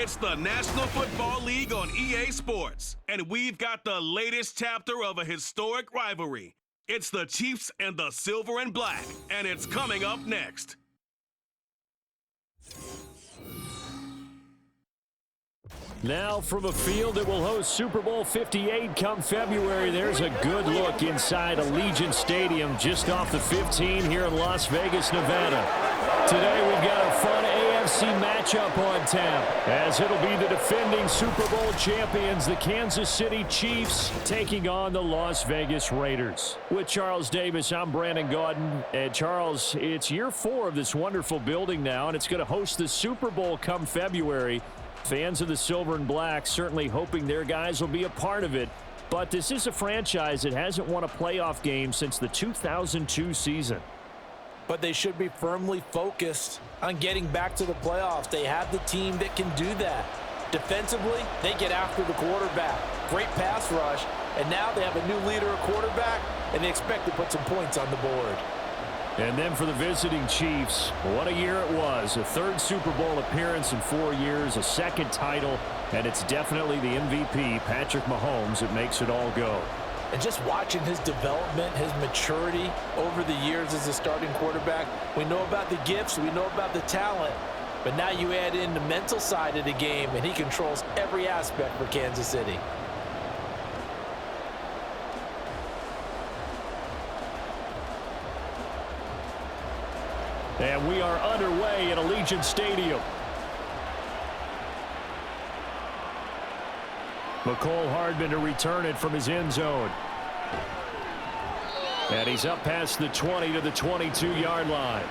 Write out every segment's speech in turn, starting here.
It's the National Football League on EA Sports, and we've got the latest chapter of a historic rivalry. It's the Chiefs and the Silver and Black, and it's coming up next. Now from a field that will host Super Bowl 58 come February, there's a good look inside Allegiant Stadium just off the 15 here in Las Vegas, Nevada. Today we've got a fun AFC matchup on tap, as it'll be the defending Super Bowl champions, the Kansas City Chiefs, taking on the Las Vegas Raiders. With Charles Davis, I'm Brandon Gaudin. And Charles, it's year 4 of this wonderful building now, and it's going to host the Super Bowl come February. Fans of the Silver and Black certainly hoping their guys will be a part of it. But this is a franchise that hasn't won a playoff game since the 2002 season. But they should be firmly focused on getting back to the playoffs. They have the team that can do that. Defensively, they get after the quarterback. Great pass rush. And now they have a new leader at quarterback, and they expect to put some points on the board. And then for the visiting Chiefs, what a year it was. A 3rd Super Bowl appearance in 4 years, a 2nd title, and it's definitely the MVP, Patrick Mahomes, that makes it all go. And just watching his development, his maturity over the years as a starting quarterback, we know about the gifts, we know about the talent, but now you add in the mental side of the game, and he controls every aspect for Kansas City. And we are underway at Allegiant Stadium. McCole Hardman to return it from his end zone. And he's up past the 20 to the 22-yard line.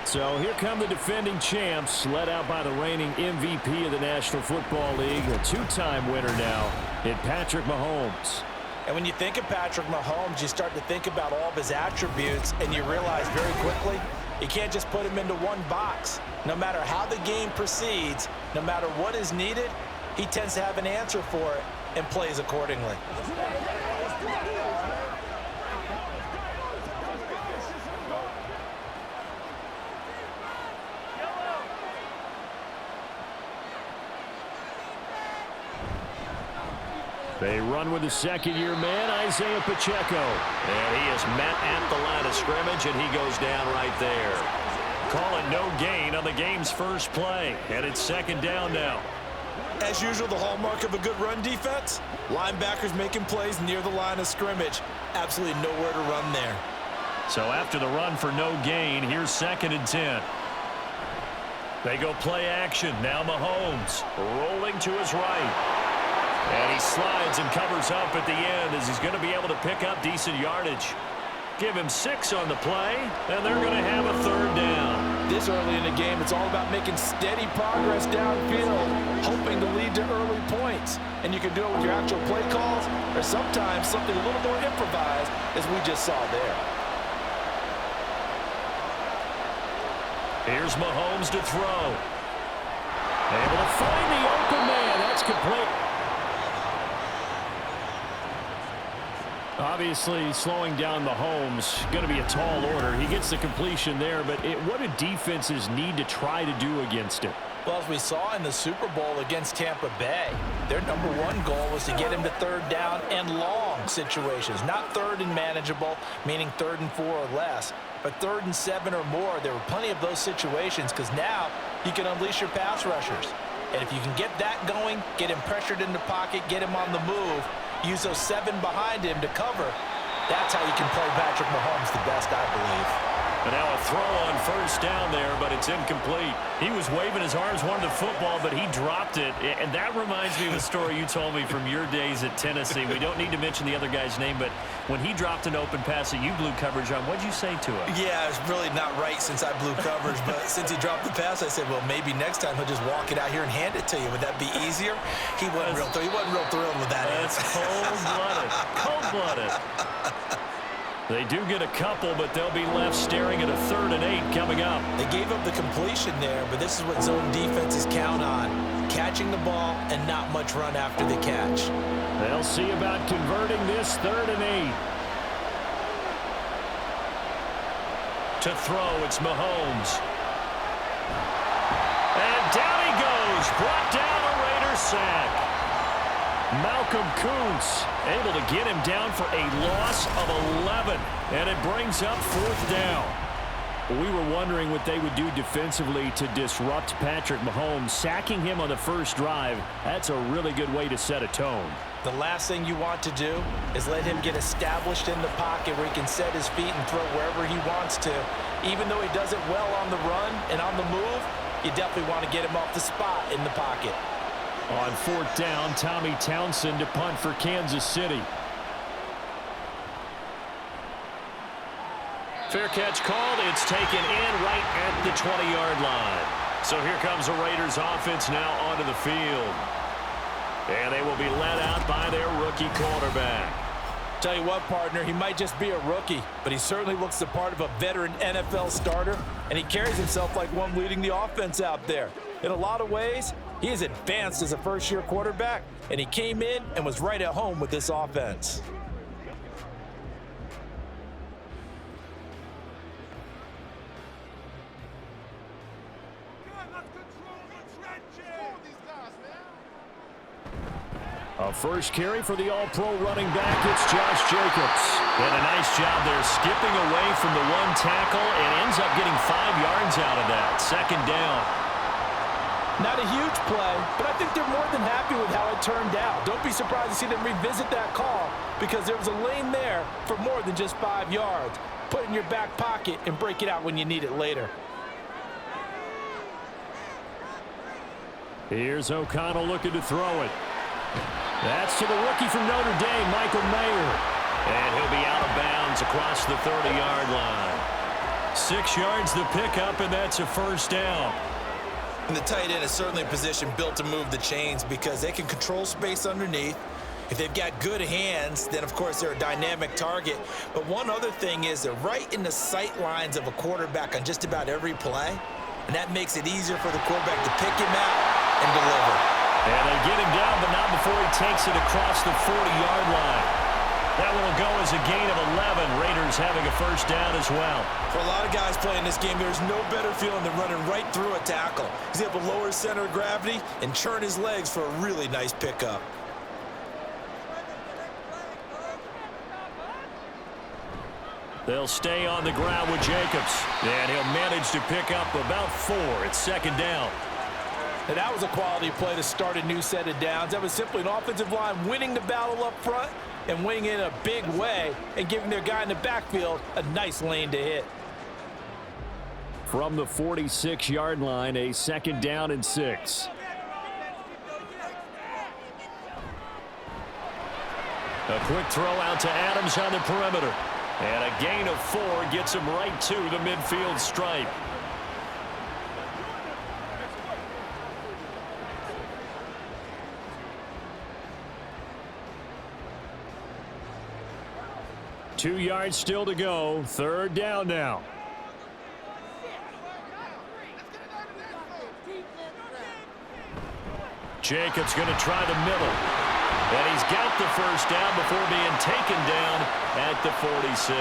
So here come the defending champs, led out by the reigning MVP of the National Football League, a 2-time winner now in Patrick Mahomes. And when you think of Patrick Mahomes, you start to think about all of his attributes, and you realize very quickly, you can't just put him into one box. No matter how the game proceeds, no matter what is needed, he tends to have an answer for it and plays accordingly. They run with the 2nd-year man, Isaiah Pacheco. And he is met at the line of scrimmage, and he goes down right there. Call it no gain on the game's first play. And it's 2nd down now. As usual, the hallmark of a good run defense, linebackers making plays near the line of scrimmage. Absolutely nowhere to run there. So after the run for no gain, here's 2nd and 10. They go play action. Now Mahomes rolling to his right. And he slides and covers up at the end as he's going to be able to pick up decent yardage. Give him 6 on the play, and they're going to have a 3rd down. This early in the game, it's all about making steady progress downfield, hoping to lead to early points. And you can do it with your actual play calls, or sometimes something a little more improvised, as we just saw there. Here's Mahomes to throw. Able to find the open man. That's complete. Obviously, slowing down Mahomes, going to be a tall order. He gets the completion there, but what do defenses need to try to do against it? Well, as we saw in the Super Bowl against Tampa Bay, their #1 goal was to get him to 3rd down and long situations. Not 3rd and manageable, meaning 3rd and 4 or less, but 3rd and 7 or more. There were plenty of those situations because now you can unleash your pass rushers. And if you can get that going, get him pressured in the pocket, get him on the move, use those 7 behind him to cover, that's how you can play Patrick Mahomes the best, I believe. And now a throw on 1st down there, but it's incomplete. He was waving his arms, wanted the football, but he dropped it. And that reminds me of a story you told me from your days at Tennessee. We don't need to mention the other guy's name, but when he dropped an open pass that you blew coverage on, what'd you say to him? Yeah, it's really not right since I blew coverage, but since he dropped the pass, I said, well, maybe next time he'll just walk it out here and hand it to you. Would that be easier? He wasn't real thrilled with that. That's cold-blooded. Cold-blooded. They do get a couple, but they'll be left staring at a 3rd and 8 coming up. They gave up the completion there, but this is what zone defenses count on. Catching the ball and not much run after the catch. They'll see about converting this 3rd and 8. To throw, it's Mahomes. And down he goes goes. Brought down, a Raider sack. Malcolm Kuntz able to get him down for a loss of 11. And it brings up 4th down. We were wondering what they would do defensively to disrupt Patrick Mahomes. Sacking him on the first drive, that's a really good way to set a tone. The last thing you want to do is let him get established in the pocket where he can set his feet and throw wherever he wants to. Even though he does it well on the run and on the move, you definitely want to get him off the spot in the pocket. On 4th down, Tommy Townsend to punt for Kansas City. Fair catch called. It's taken in right at the 20-yard line. So here comes the Raiders offense now onto the field. And they will be led out by their rookie quarterback. Tell you what, partner, he might just be a rookie, but he certainly looks the part of a veteran NFL starter, and he carries himself like one leading the offense out there. In a lot of ways, he is advanced as a first-year quarterback, and he came in and was right at home with this offense. A first carry for the All-Pro running back, it's Josh Jacobs. And a nice job there skipping away from the one tackle and ends up getting 5 yards out of that. 2nd down. Not a huge play, but I think they're more than happy with how it turned out. Don't be surprised to see them revisit that call because there was a lane there for more than just 5 yards. Put it in your back pocket and break it out when you need it later. Here's O'Connell looking to throw it. That's to the rookie from Notre Dame, Michael Mayer. And he'll be out of bounds across the 30-yard line. 6 yards the pickup, and that's a 1st down. And the tight end is certainly a position built to move the chains because they can control space underneath. If they've got good hands, then, of course, they're a dynamic target. But one other thing is they're right in the sight lines of a quarterback on just about every play, and that makes it easier for the quarterback to pick him out and deliver. And they get him down, but not before he takes it across the 40-yard line. That will go as a gain of 11. Raiders having a 1st down as well. For a lot of guys playing this game, there's no better feeling than running right through a tackle. He's able to lower his center of gravity and churn his legs for a really nice pickup. They'll stay on the ground with Jacobs. And he'll manage to pick up about 4. It's 2nd down. And that was a quality play to start a new set of downs. That was simply an offensive line winning the battle up front and winning it in a big way and giving their guy in the backfield a nice lane to hit. From the 46-yard line, a 2nd down and 6. A quick throw out to Adams on the perimeter. And a gain of 4 gets him right to the midfield stripe. Two yards still to go. 3rd down now. Jacobs going to try the middle. And he's got the 1st down before being taken down at the 46.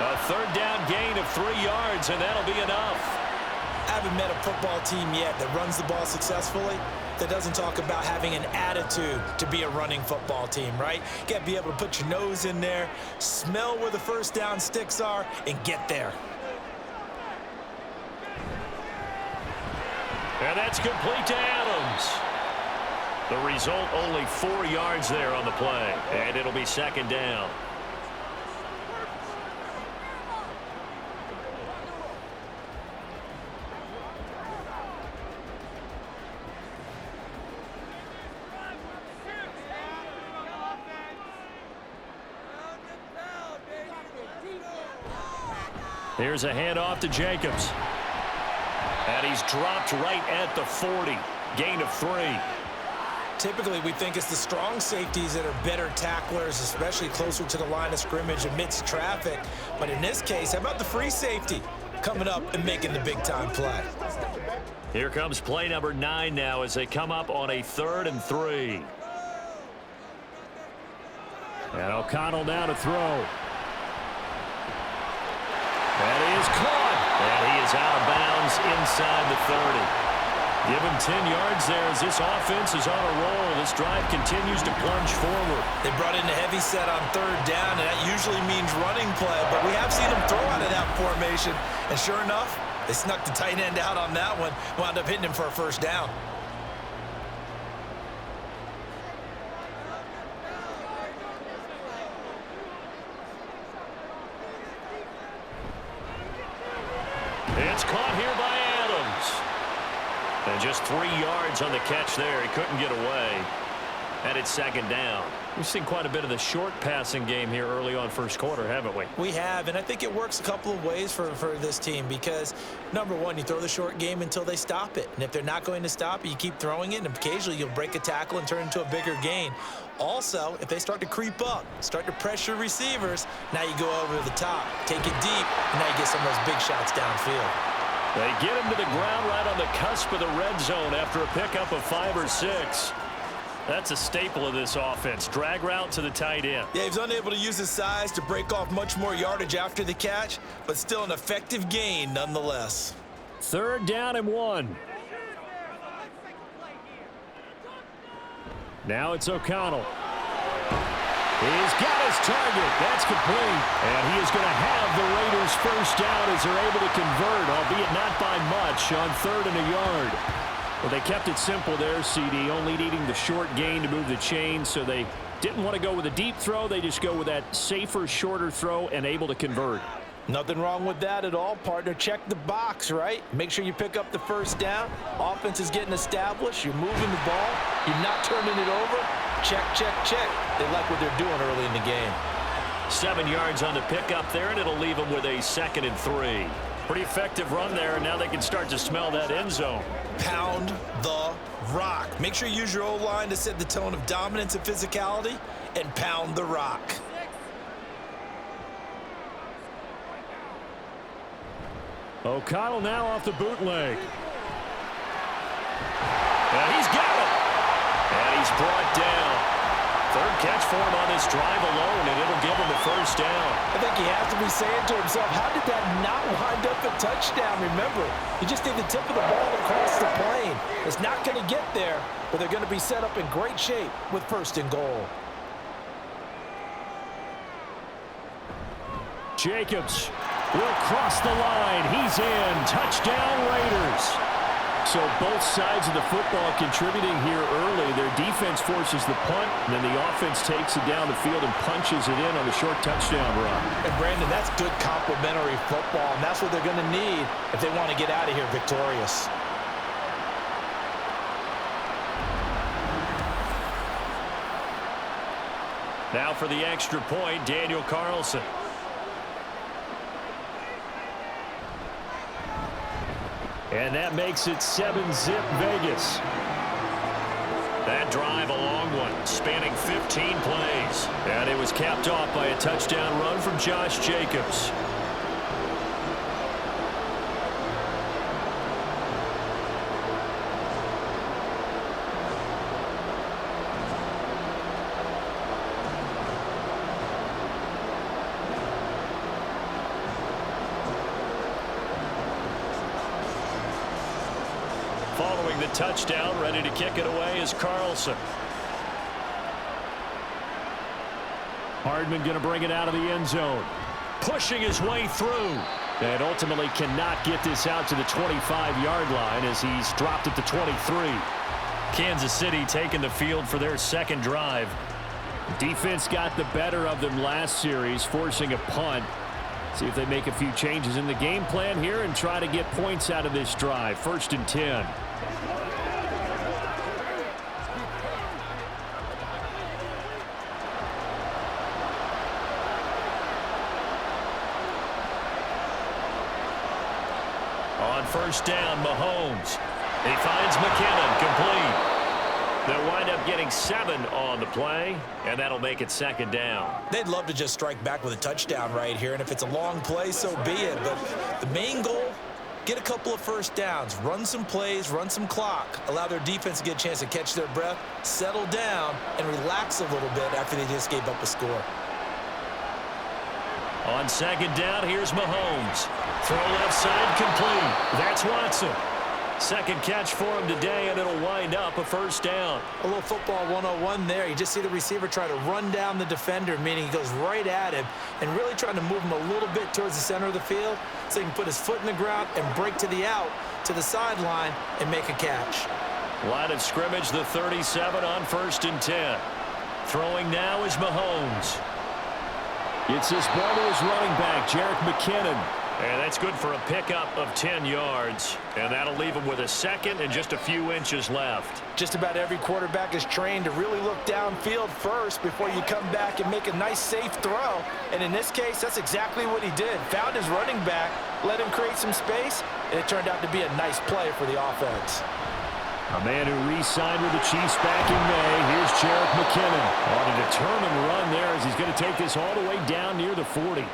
A 3rd down gain of 3 yards, and that'll be enough. I haven't met a football team yet that runs the ball successfully that doesn't talk about having an attitude to be a running football team, right? You got to be able to put your nose in there, smell where the 1st down sticks are, and get there. And that's complete to Adams. The result, only 4 yards there on the play, and it'll be 2nd down. Here's a handoff to Jacobs. And he's dropped right at the 40. Gain of 3. Typically, we think it's the strong safeties that are better tacklers, especially closer to the line of scrimmage amidst traffic. But in this case, how about the free safety coming up and making the big-time play? Here comes play number 9 now as they come up on a 3rd and 3. And O'Connell now to throw. That is caught. And he is out of bounds inside the 30. Give him 10 yards there as this offense is on a roll. This drive continues to plunge forward. They brought in a heavy set on third down, and that usually means running play, but we have seen them throw out of that formation. And sure enough, they snuck the tight end out on that one, wound up hitting him for a first down. It's caught here by Adams. And just 3 yards on the catch there. He couldn't get away. And it's second down. We've seen quite a bit of the short passing game here early on first quarter, haven't we? We have, and I think it works a couple of ways for this team because, number one, you throw the short game until they stop it. And if they're not going to stop it, you keep throwing it, and occasionally you'll break a tackle and turn it into a bigger gain. Also, if they start to creep up, start to pressure receivers, now you go over the top, take it deep, and now you get some of those big shots downfield. They get him to the ground right on the cusp of the red zone after a pickup of 5 or 6. That's a staple of this offense. Drag route to the tight end. Yeah, he's unable to use his size to break off much more yardage after the catch, but still an effective gain nonetheless. 3rd down and 1. Now it's O'Connell. He's got his target. That's complete. And he is going to have the Raiders first down as they're able to convert, albeit not by much, on 3rd and a yard. Well, they kept it simple there, CD, only needing the short gain to move the chain, so they didn't want to go with a deep throw. They just go with that safer, shorter throw and able to convert. Nothing wrong with that at all, partner. Check the box, right? Make sure you pick up the first down. Offense is getting established. You're moving the ball. You're not turning it over. Check, check, check. They like what they're doing early in the game. 7 yards on the pickup there, and it'll leave them with a 2nd and 3. Pretty effective run there, and now they can start to smell that end zone. Pound the rock. Make sure you use your O-line to set the tone of dominance and physicality, and pound the rock. O'Connell now off the bootleg. And he's got it. And he's brought down. 3rd catch for him on this drive alone, and it'll give him the first down. I think he has to be saying to himself, how did that not wind up a touchdown? Remember, you just need the tip of the ball across the plane. It's not going to get there, but they're going to be set up in great shape with 1st and goal. Jacobs will cross the line. He's in. Touchdown, Raiders. So both sides of the football contributing here early. Their defense forces the punt, and then the offense takes it down the field and punches it in on the short touchdown run. And, Brandon, that's good complementary football, and that's what they're going to need if they want to get out of here victorious. Now for the extra point, Daniel Carlson. And that makes it 7-zip Vegas. That drive a long one, spanning 15 plays. And it was capped off by a touchdown run from Josh Jacobs. Following the touchdown, ready to kick it away is Carlson. Hardman going to bring it out of the end zone. Pushing his way through. And ultimately cannot get this out to the 25-yard line as he's dropped at the 23. Kansas City taking the field for their 2nd drive. Defense got the better of them last series, forcing a punt. See if they make a few changes in the game plan here and try to get points out of this drive. 1st and 10. On 1st down, Mahomes. He finds McKinnon, complete. They'll wind up getting 7 on the play, and that'll make it 2nd down. They'd love to just strike back with a touchdown right here, and if it's a long play, so be it. But the main goal, get a couple of first downs, run some plays, run some clock, allow their defense to get a chance to catch their breath, settle down, and relax a little bit after they just gave up a score. On 2nd down, here's Mahomes. Throw left side complete. That's Watson. Second catch for him today, and it'll wind up a first down. A little football 101 there. You just see the receiver try to run down the defender, meaning he goes right at him and really trying to move him a little bit towards the center of the field so he can put his foot in the ground and break to the out, to the sideline, and make a catch. Line of scrimmage, the 37 on 1st and 10. Throwing now is Mahomes. It's his ball to his running back, Jerick McKinnon. And that's good for a pickup of 10 yards. And that'll leave him with a second and just a few inches left. Just about every quarterback is trained to really look downfield first before you come back and make a nice, safe throw. And in this case, that's exactly what he did. Found his running back, let him create some space, and it turned out to be a nice play for the offense. A man who re-signed with the Chiefs back in May. Here's Jerick McKinnon on a determined run there as he's going to take this all the way down near the 40.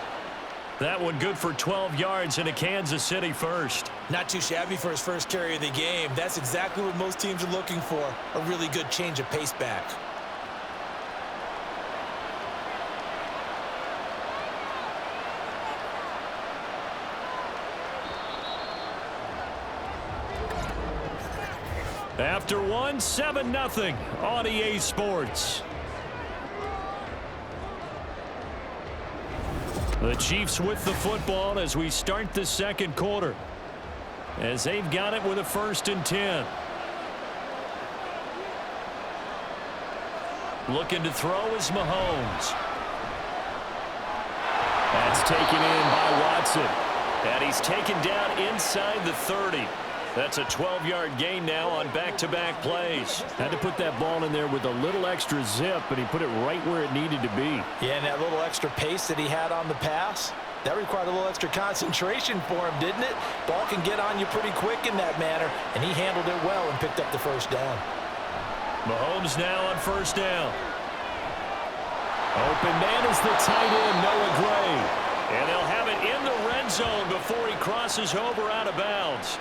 That one good for 12 yards and a Kansas City first. Not too shabby for his first carry of the game. That's exactly what most teams are looking for, a really good change of pace back. After one, 7-0 on EA Sports. The Chiefs with the football as we start the second quarter, as they've got it with a 1st and 10. Looking to throw is Mahomes. That's taken in by Watson. And he's taken down inside the 30. That's a 12-yard gain now on back-to-back plays. Had to put that ball in there with a little extra zip, but he put it right where it needed to be. Yeah, and that little extra pace that he had on the pass, that required a little extra concentration for him, didn't it? Ball can get on you pretty quick in that manner, and he handled it well and picked up the first down. Mahomes now on 1st down. Open man is the tight end, Noah Gray. And they'll have it in the red zone before he crosses over out of bounds.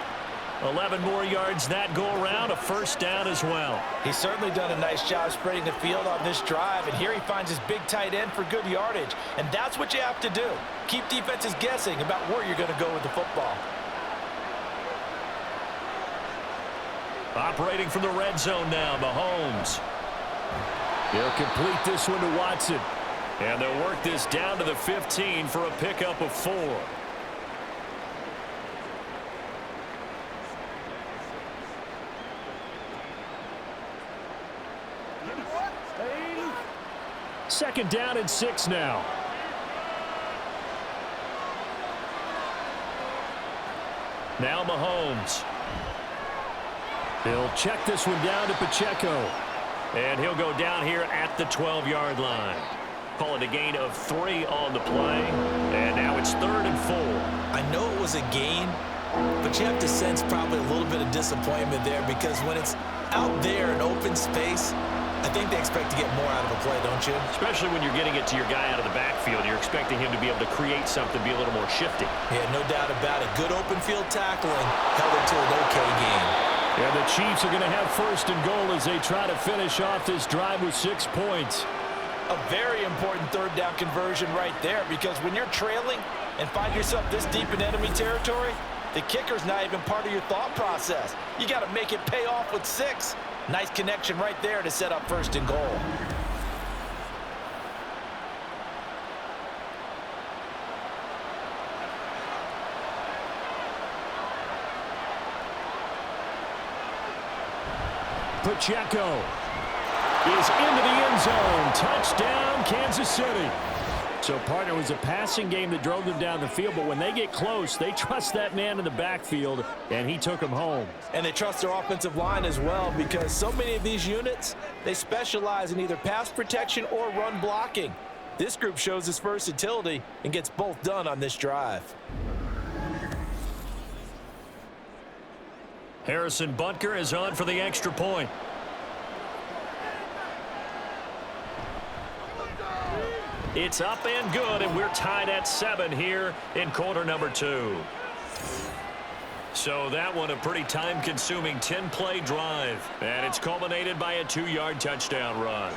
11 more yards that go around, a first down as well. He's certainly done a nice job spreading the field on this drive, and here he finds his big tight end for good yardage. And that's what you have to do. Keep defenses guessing about where you're going to go with the football. Operating from the red zone now, Mahomes. He'll complete this one to Watson. And they'll work this down to the 15 for a pickup of 4. Second down and 6 now. Now Mahomes. He'll check this one down to Pacheco. And he'll go down here at the 12-yard line. Call it a gain of 3 on the play. And now it's 3rd and 4. I know it was a gain, but you have to sense probably a little bit of disappointment there because when it's out there in open space, I think they expect to get more out of a play, don't you? Especially when you're getting it to your guy out of the backfield. You're expecting him to be able to create something, be a little more shifty. Yeah, no doubt about it. Good open field tackling held it to an okay game. Yeah, the Chiefs are going to have 1st and goal as they try to finish off this drive with 6 points. A very important 3rd down conversion right there, because when you're trailing and find yourself this deep in enemy territory, the kicker's not even part of your thought process. You got to make it pay off with 6. Nice connection right there to set up 1st and goal. Pacheco is into the end zone. Touchdown, Kansas City. So, partner, it was a passing game that drove them down the field, but when they get close, they trust that man in the backfield, and he took them home. And they trust their offensive line as well, because so many of these units, they specialize in either pass protection or run blocking. This group shows its versatility and gets both done on this drive. Harrison Butker is on for the extra point. It's up and good, and we're tied at 7 here in quarter number 2. So that one a pretty time-consuming 10-play drive, and it's culminated by a 2-yard touchdown run.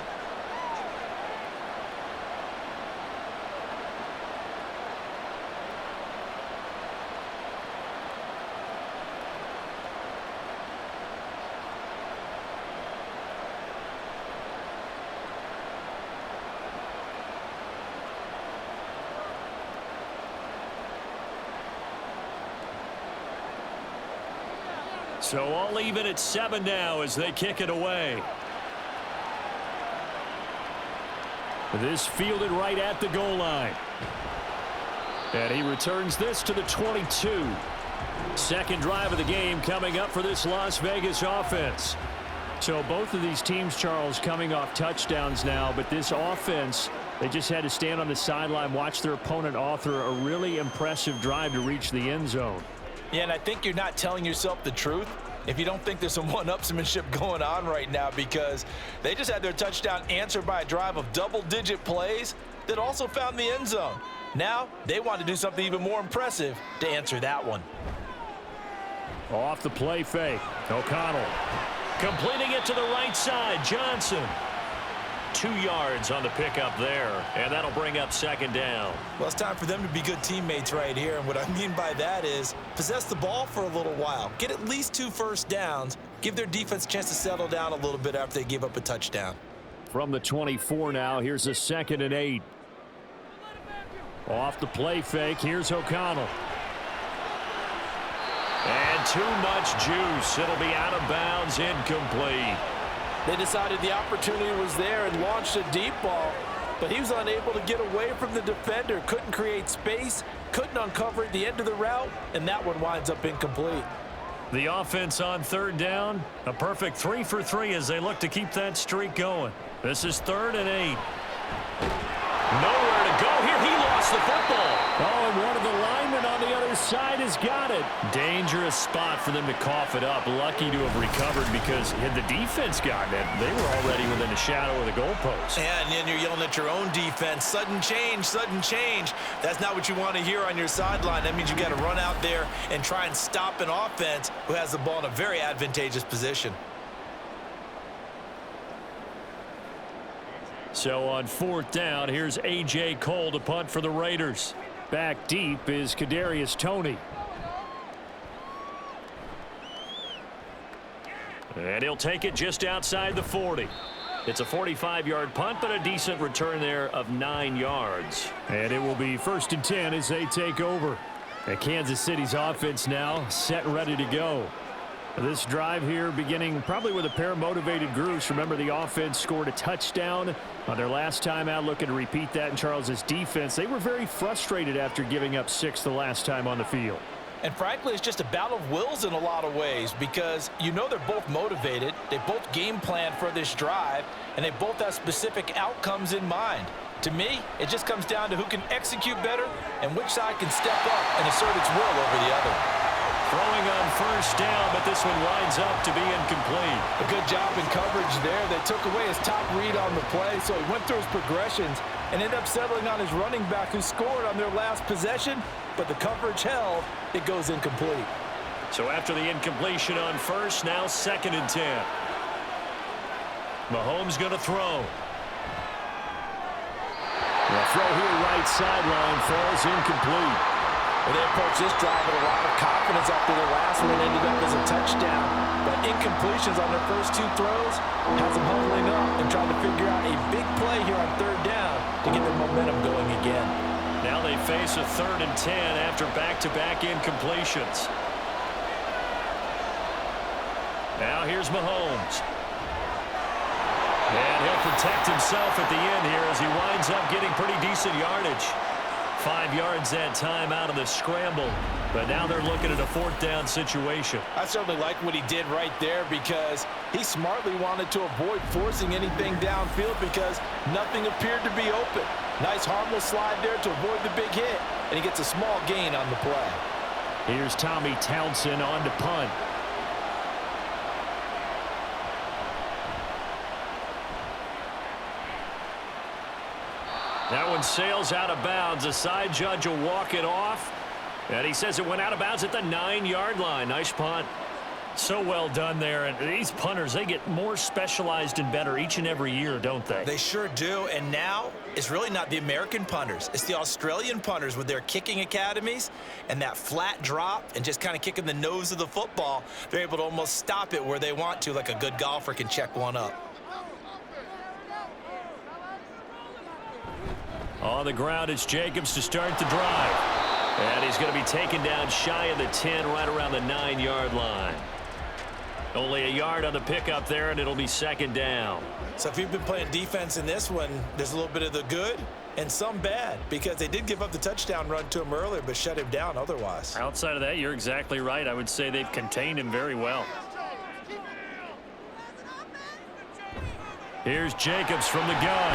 So all even at 7 now as they kick it away. This fielded right at the goal line. And he returns this to the 22. Second drive of the game coming up for this Las Vegas offense. So both of these teams, Charles, coming off touchdowns now, but this offense, they just had to stand on the sideline, watch their opponent author a really impressive drive to reach the end zone. Yeah, and I think you're not telling yourself the truth if you don't think there's some one-upsmanship going on right now, because they just had their touchdown answered by a drive of double-digit plays that also found the end zone. Now they want to do something even more impressive to answer that one. Off the play fake, O'Connell. Completing it to the right side, Johnson. 2 yards on the pickup there, and that'll bring up second down. Well, it's time for them to be good teammates right here, and what I mean by that is possess the ball for a little while, get at least 2 first downs, give their defense a chance to settle down a little bit after they give up a touchdown. From the 24 now, here's a 2nd and 8. Off the play fake, here's O'Connell. And too much juice. It'll be out of bounds, incomplete. They decided the opportunity was there and launched a deep ball, but he was unable to get away from the defender, couldn't create space, couldn't uncover at the end of the route, and that one winds up incomplete. The offense on 3rd down, a perfect 3 for 3 as they look to keep that streak going. This is 3rd and 8. Nowhere to go here. He lost the football. Oh, and one of the linemen on the other side has got it. Dangerous spot for them to cough it up. Lucky to have recovered, because had the defense gotten it, they were already within a shadow of the goalpost. And then you're yelling at your own defense, sudden change, sudden change. That's not what you want to hear on your sideline. That means you got to run out there and try and stop an offense who has the ball in a very advantageous position. So on 4th down, here's A.J. Cole to punt for the Raiders. Back deep is Kadarius Toney. And he'll take it just outside the 40. It's a 45-yard punt, but a decent return there of 9 yards. And it will be 1st and 10 as they take over. And Kansas City's offense now set and ready to go. This drive here beginning probably with a pair of motivated groups. Remember, the offense scored a touchdown on their last time out, looking to repeat that in Charles's defense. They were very frustrated after giving up 6 the last time on the field. And frankly, it's just a battle of wills in a lot of ways, because you know they're both motivated, they both game plan for this drive, and they both have specific outcomes in mind. To me, it just comes down to who can execute better and which side can step up and assert its will over the other. Throwing on 1st down, but this one winds up to be incomplete. A good job in coverage there. They took away his top read on the play, so he went through his progressions and ended up settling on his running back, who scored on their last possession, but the coverage held. It goes incomplete. So after the incompletion on 1st, now 2nd and 10. Mahomes going to throw. The throw here right sideline falls incomplete. Well, they approached this drive with a lot of confidence after their last one ended up as a touchdown. But incompletions on their first 2 throws has them huddling up and trying to figure out a big play here on 3rd down to get their momentum going again. Now they face a 3rd and 10 after back-to-back incompletions. Now here's Mahomes. And he'll protect himself at the end here as he winds up getting pretty decent yardage. 5 yards that time out of the scramble, but now they're looking at a 4th down situation. I certainly like what he did right there, because he smartly wanted to avoid forcing anything downfield because nothing appeared to be open. Nice harmless slide there to avoid the big hit, and he gets a small gain on the play. Here's Tommy Townsend on to punt. That one sails out of bounds. The side judge will walk it off. And he says it went out of bounds at the 9-yard line. Nice punt. So well done there. And these punters, they get more specialized and better each and every year, don't they? They sure do. And now it's really not the American punters. It's the Australian punters with their kicking academies and that flat drop and just kind of kicking the nose of the football. They're able to almost stop it where they want to, like a good golfer can check one up. On the ground, it's Jacobs to start the drive. And he's going to be taken down shy of the 10, right around the 9-yard line. Only a yard on the pickup there, and it'll be second down. So if you've been playing defense in this one, there's a little bit of the good and some bad, because they did give up the touchdown run to him earlier, but shut him down otherwise. Outside of that, you're exactly right. I would say they've contained him very well. Here's Jacobs from the gun.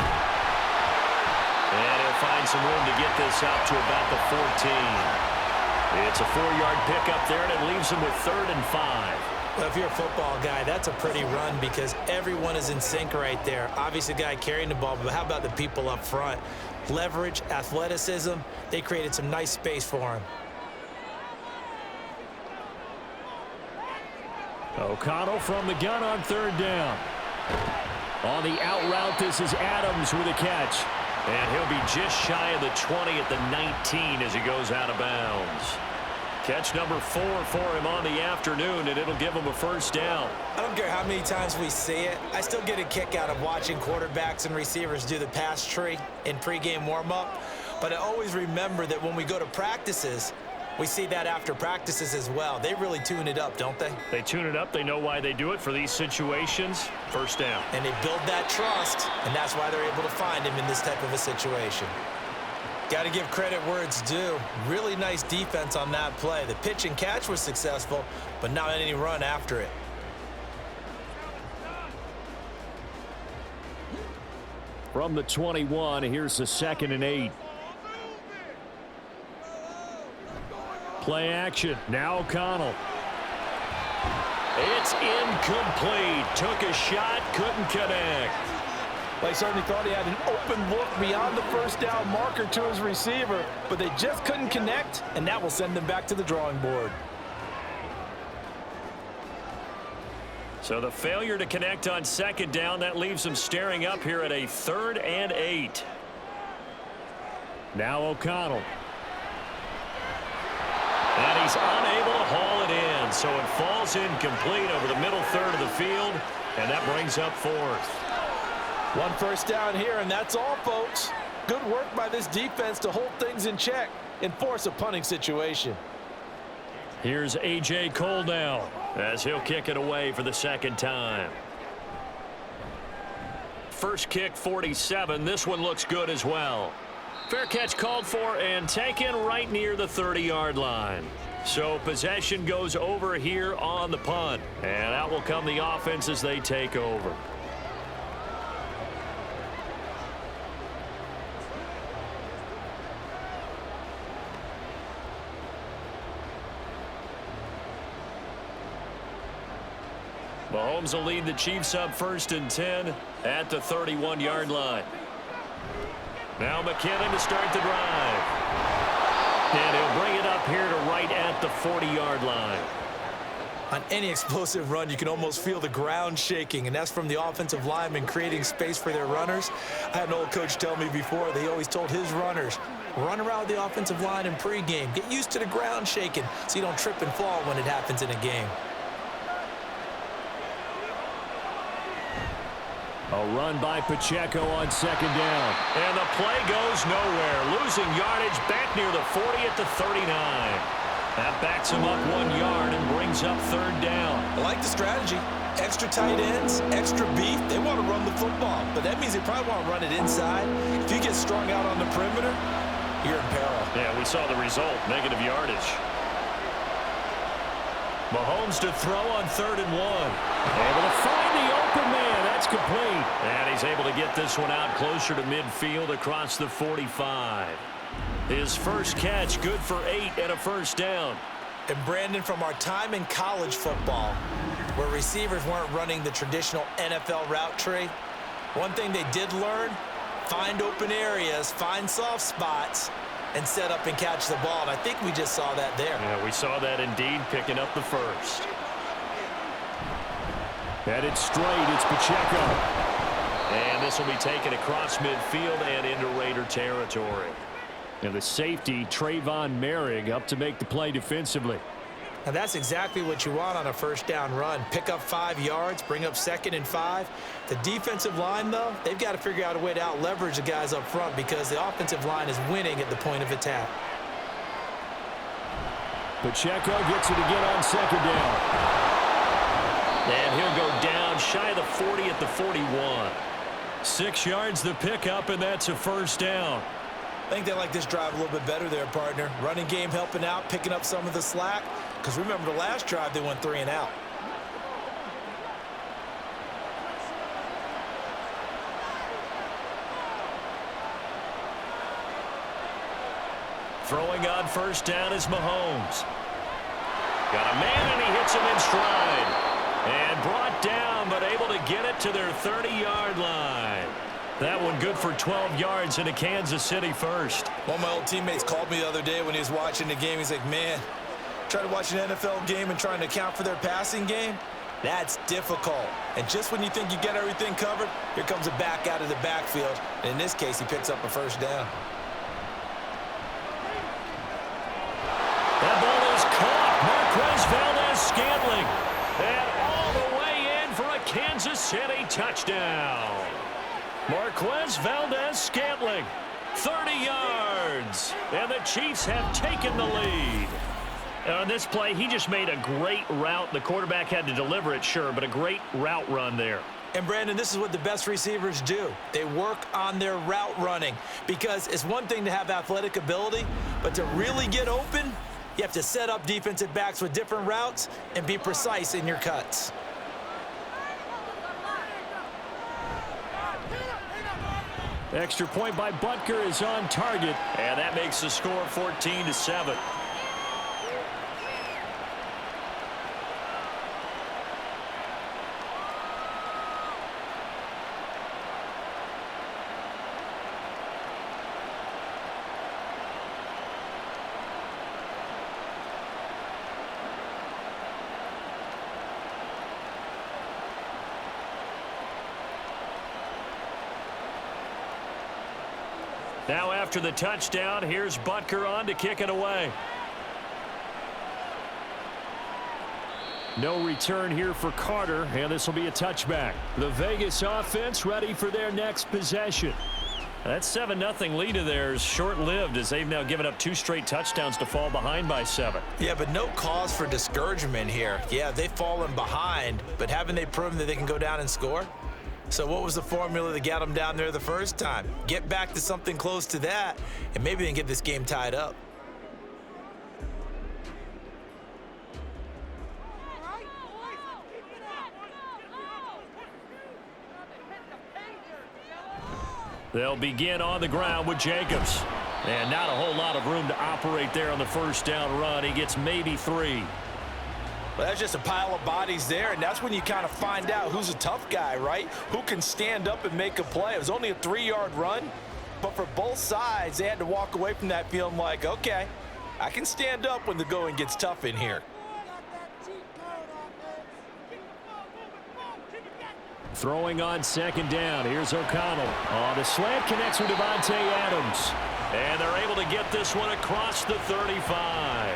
And he'll find some room to get this out to about the 14. It's a 4-yard pickup there, and it leaves him with 3rd and 5. Well, if you're a football guy, that's a pretty run because everyone is in sync right there. Obviously, the guy carrying the ball, but how about the people up front? Leverage, athleticism, they created some nice space for him. O'Connell from the gun on 3rd down. On the out route, this is Adams with a catch. And he'll be just shy of the 20 at the 19 as he goes out of bounds. Catch number 4 for him on the afternoon, and it'll give him a 1st down. I don't care how many times we see it. I still get a kick out of watching quarterbacks and receivers do the pass tree in pregame warm-up. But I always remember that when we go to practices, we see that after practices as well. They really tune it up, don't they? They tune it up. They know why they do it for these situations. 1st down. And they build that trust, and that's why they're able to find him in this type of a situation. Got to give credit where it's due. Really nice defense on that play. The pitch and catch was successful, but not any run after it. From the 21, here's the 2nd and 8. Play action. Now O'Connell. It's incomplete. Took a shot, couldn't connect. They certainly thought he had an open look beyond the 1st down marker to his receiver, but they just couldn't connect, and that will send them back to the drawing board. So the failure to connect on 2nd down, that leaves them staring up here at a 3rd and 8. Now O'Connell. And he's unable to haul it in, so it falls incomplete over the middle 3rd of the field, and that brings up 4th. 1 1st down here, and that's all, folks. Good work by this defense to hold things in check and force a punting situation. Here's A.J. Cole now, as he'll kick it away for the 2nd time. First kick, 47. This one looks good as well. Fair catch called for and taken right near the 30-yard line. So possession goes over here on the punt. And out will come the offense as they take over. Mahomes will lead the Chiefs up 1st and 10 at the 31-yard line. Now McKinnon to start the drive. And he'll bring it up here to right at the 40-yard line. On any explosive run, you can almost feel the ground shaking, and that's from the offensive linemen creating space for their runners. I had an old coach tell me before, they always told his runners, run around the offensive line in pregame. Get used to the ground shaking so you don't trip and fall when it happens in a game. A run by Pacheco on 2nd down. And the play goes nowhere. Losing yardage back near the 40 at the 39. That backs him up 1 yard and brings up 3rd down. I like the strategy. Extra tight ends, extra beef. They want to run the football, but that means they probably want to run it inside. If you get strung out on the perimeter, you're in peril. Yeah, we saw the result. Negative yardage. Mahomes to throw on 3rd and 1. Able to find the open man. That's complete. And he's able to get this one out closer to midfield across the 45. His first catch, good for 8 and a 1st down. And Brandon, from our time in college football, where receivers weren't running the traditional NFL route tree, one thing they did learn, find open areas, find soft spots, and set up and catch the ball. And I think we just saw that there. Yeah, we saw that indeed, picking up the first. Headed straight, it's Pacheco. And this will be taken across midfield and into Raider territory. And the safety, Trayvon Merrick, up to make the play defensively. Now that's exactly what you want on a 1st down run. Pick up 5 yards, bring up 2nd and 5. The defensive line, though, they've got to figure out a way to out-leverage the guys up front because the offensive line is winning at the point of attack. Pacheco gets it again on 2nd down. And he'll go down shy of the 40 at the 41. 6 yards the pickup, and that's a first down. I think they like this drive a little bit better there, partner. Running game helping out, picking up some of the slack. Because remember, the last drive, they went 3 and out. Throwing on first down is Mahomes. Got a man, and he hits him in stride. And brought down, but able to get it to their 30-yard line. That one good for 12 yards into Kansas City first. One of my old teammates called me the other day when he was watching the game. He's like, man, trying to watch an NFL game and trying to account for their passing game, that's difficult. And just when you think you get everything covered, here comes a back out of the backfield. And in this case, he picks up a first down. That ball is caught. Marquez Valdez-Scantling. And all the way in for a Kansas City touchdown. Marquez Valdez-Scantling, 30 yards. And the Chiefs have taken the lead. And on this play, he just made a great route. The quarterback had to deliver it, sure, but a great route run there. And, Brandon, this is what the best receivers do. They work on their route running because it's one thing to have athletic ability, but to really get open, you have to set up defensive backs with different routes and be precise in your cuts. Extra point by Butker is on target. And that makes the score 14-7. Now after the touchdown, here's Butker on to kick it away. No return here for Carter, and this will be a touchback. The Vegas offense ready for their next possession. That 7-0 lead of theirs short-lived as they've now given up 2 straight touchdowns to fall behind by 7. Yeah, but no cause for discouragement here. Yeah, they've fallen behind, but haven't they proven that they can go down and score? So what was the formula that got them down there the first time? Get back to something close to that, and maybe they can get this game tied up. They'll begin on the ground with Jacobs. And not a whole lot of room to operate there on the first down run. He gets maybe 3. Well, that's just a pile of bodies there, and that's when you kind of find out who's a tough guy, right? Who can stand up and make a play. It was only a 3-yard run, but for both sides, they had to walk away from that feeling like, okay, I can stand up when the going gets tough in here. Throwing on second down. Here's O'Connell. The slant connects with Devontae Adams. And they're able to get this one across the 35.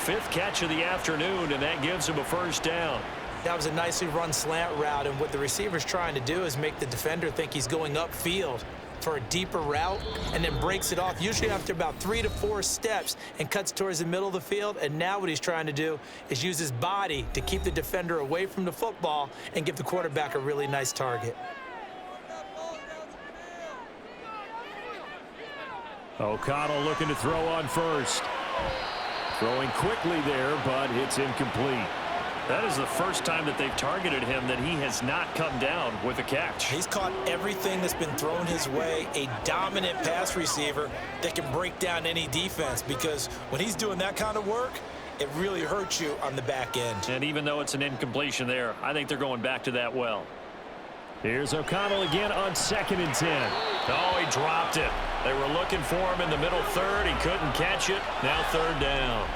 5th catch of the afternoon, and that gives him a first down. That was a nicely run slant route, and what the receiver's trying to do is make the defender think he's going upfield for a deeper route and then breaks it off, usually after about 3 to 4 steps, and cuts towards the middle of the field. And now what he's trying to do is use his body to keep the defender away from the football and give the quarterback a really nice target. O'Connell looking to throw on first. Throwing quickly there, but it's incomplete. That is the first time that they've targeted him that he has not come down with a catch. He's caught everything that's been thrown his way, a dominant pass receiver that can break down any defense, because when he's doing that kind of work, it really hurts you on the back end. And even though it's an incompletion there, I think they're going back to that well. Here's O'Connell again on 2nd and 10. Oh, he dropped it. They were looking for him in the middle third. He couldn't catch it. Now 3rd down.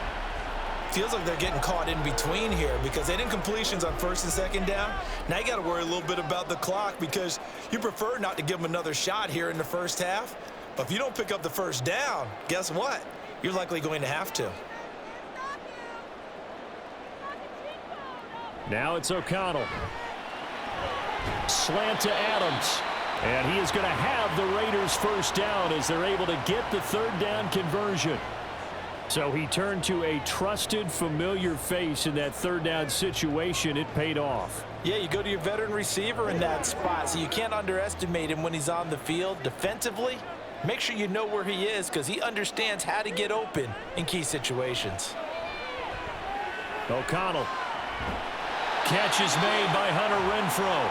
Feels like they're getting caught in between here because they didn't completions on 1st and 2nd down. Now you got to worry a little bit about the clock because you prefer not to give them another shot here in the first half. But if you don't pick up the first down, guess what? You're likely going to have to. Now it's O'Connell. Slant to Adams. And he is going to have the Raiders first down as they're able to get the 3rd down conversion. So he turned to a trusted, familiar face in that third down situation. It paid off. Yeah, you go to your veteran receiver in that spot, so you can't underestimate him when he's on the field. Defensively, make sure you know where he is because he understands how to get open in key situations. O'Connell. Catch is made by Hunter Renfrow.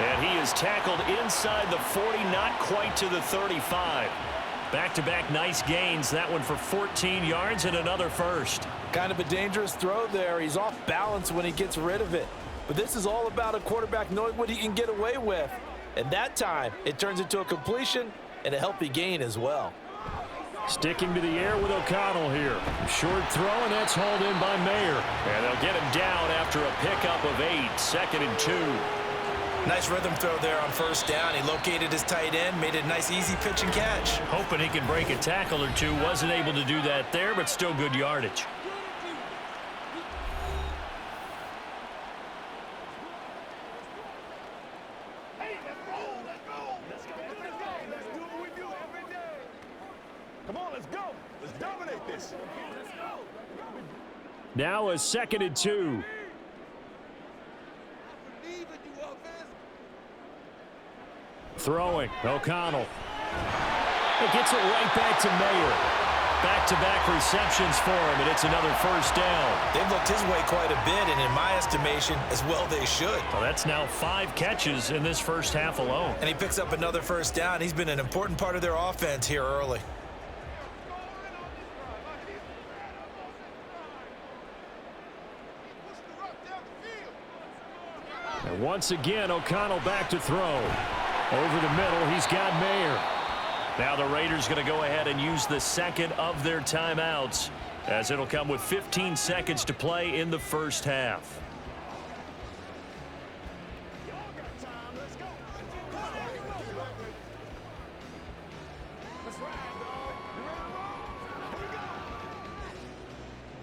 And he is tackled inside the 40, not quite to the 35. Back-to-back nice gains. That one for 14 yards and another first. Kind of a dangerous throw there. He's off balance when he gets rid of it. But this is all about a quarterback knowing what he can get away with. And that time, it turns into a completion and a healthy gain as well. Sticking to the air with O'Connell here. Short throw, and that's hauled in by Mayer. And they'll get him down after a pickup of 8, 2nd and 2. Nice rhythm throw there on first down. He located his tight end, made a nice easy pitch and catch. Hoping he can break a tackle or two. Wasn't able to do that there, but still good yardage. Now a 2nd and 2. Throwing. O'Connell. It gets it right back to Mayer. Back-to-back receptions for him, and it's another first down. They've looked his way quite a bit, and in my estimation, as well they should. Well, that's now 5 catches in this first half alone. And he picks up another first down. He's been an important part of their offense here early. And once again, O'Connell back to throw. Over the middle, he's got Mayer. Now the Raiders going to go ahead and use the second of their timeouts, as it'll come with 15 seconds to play in the first half.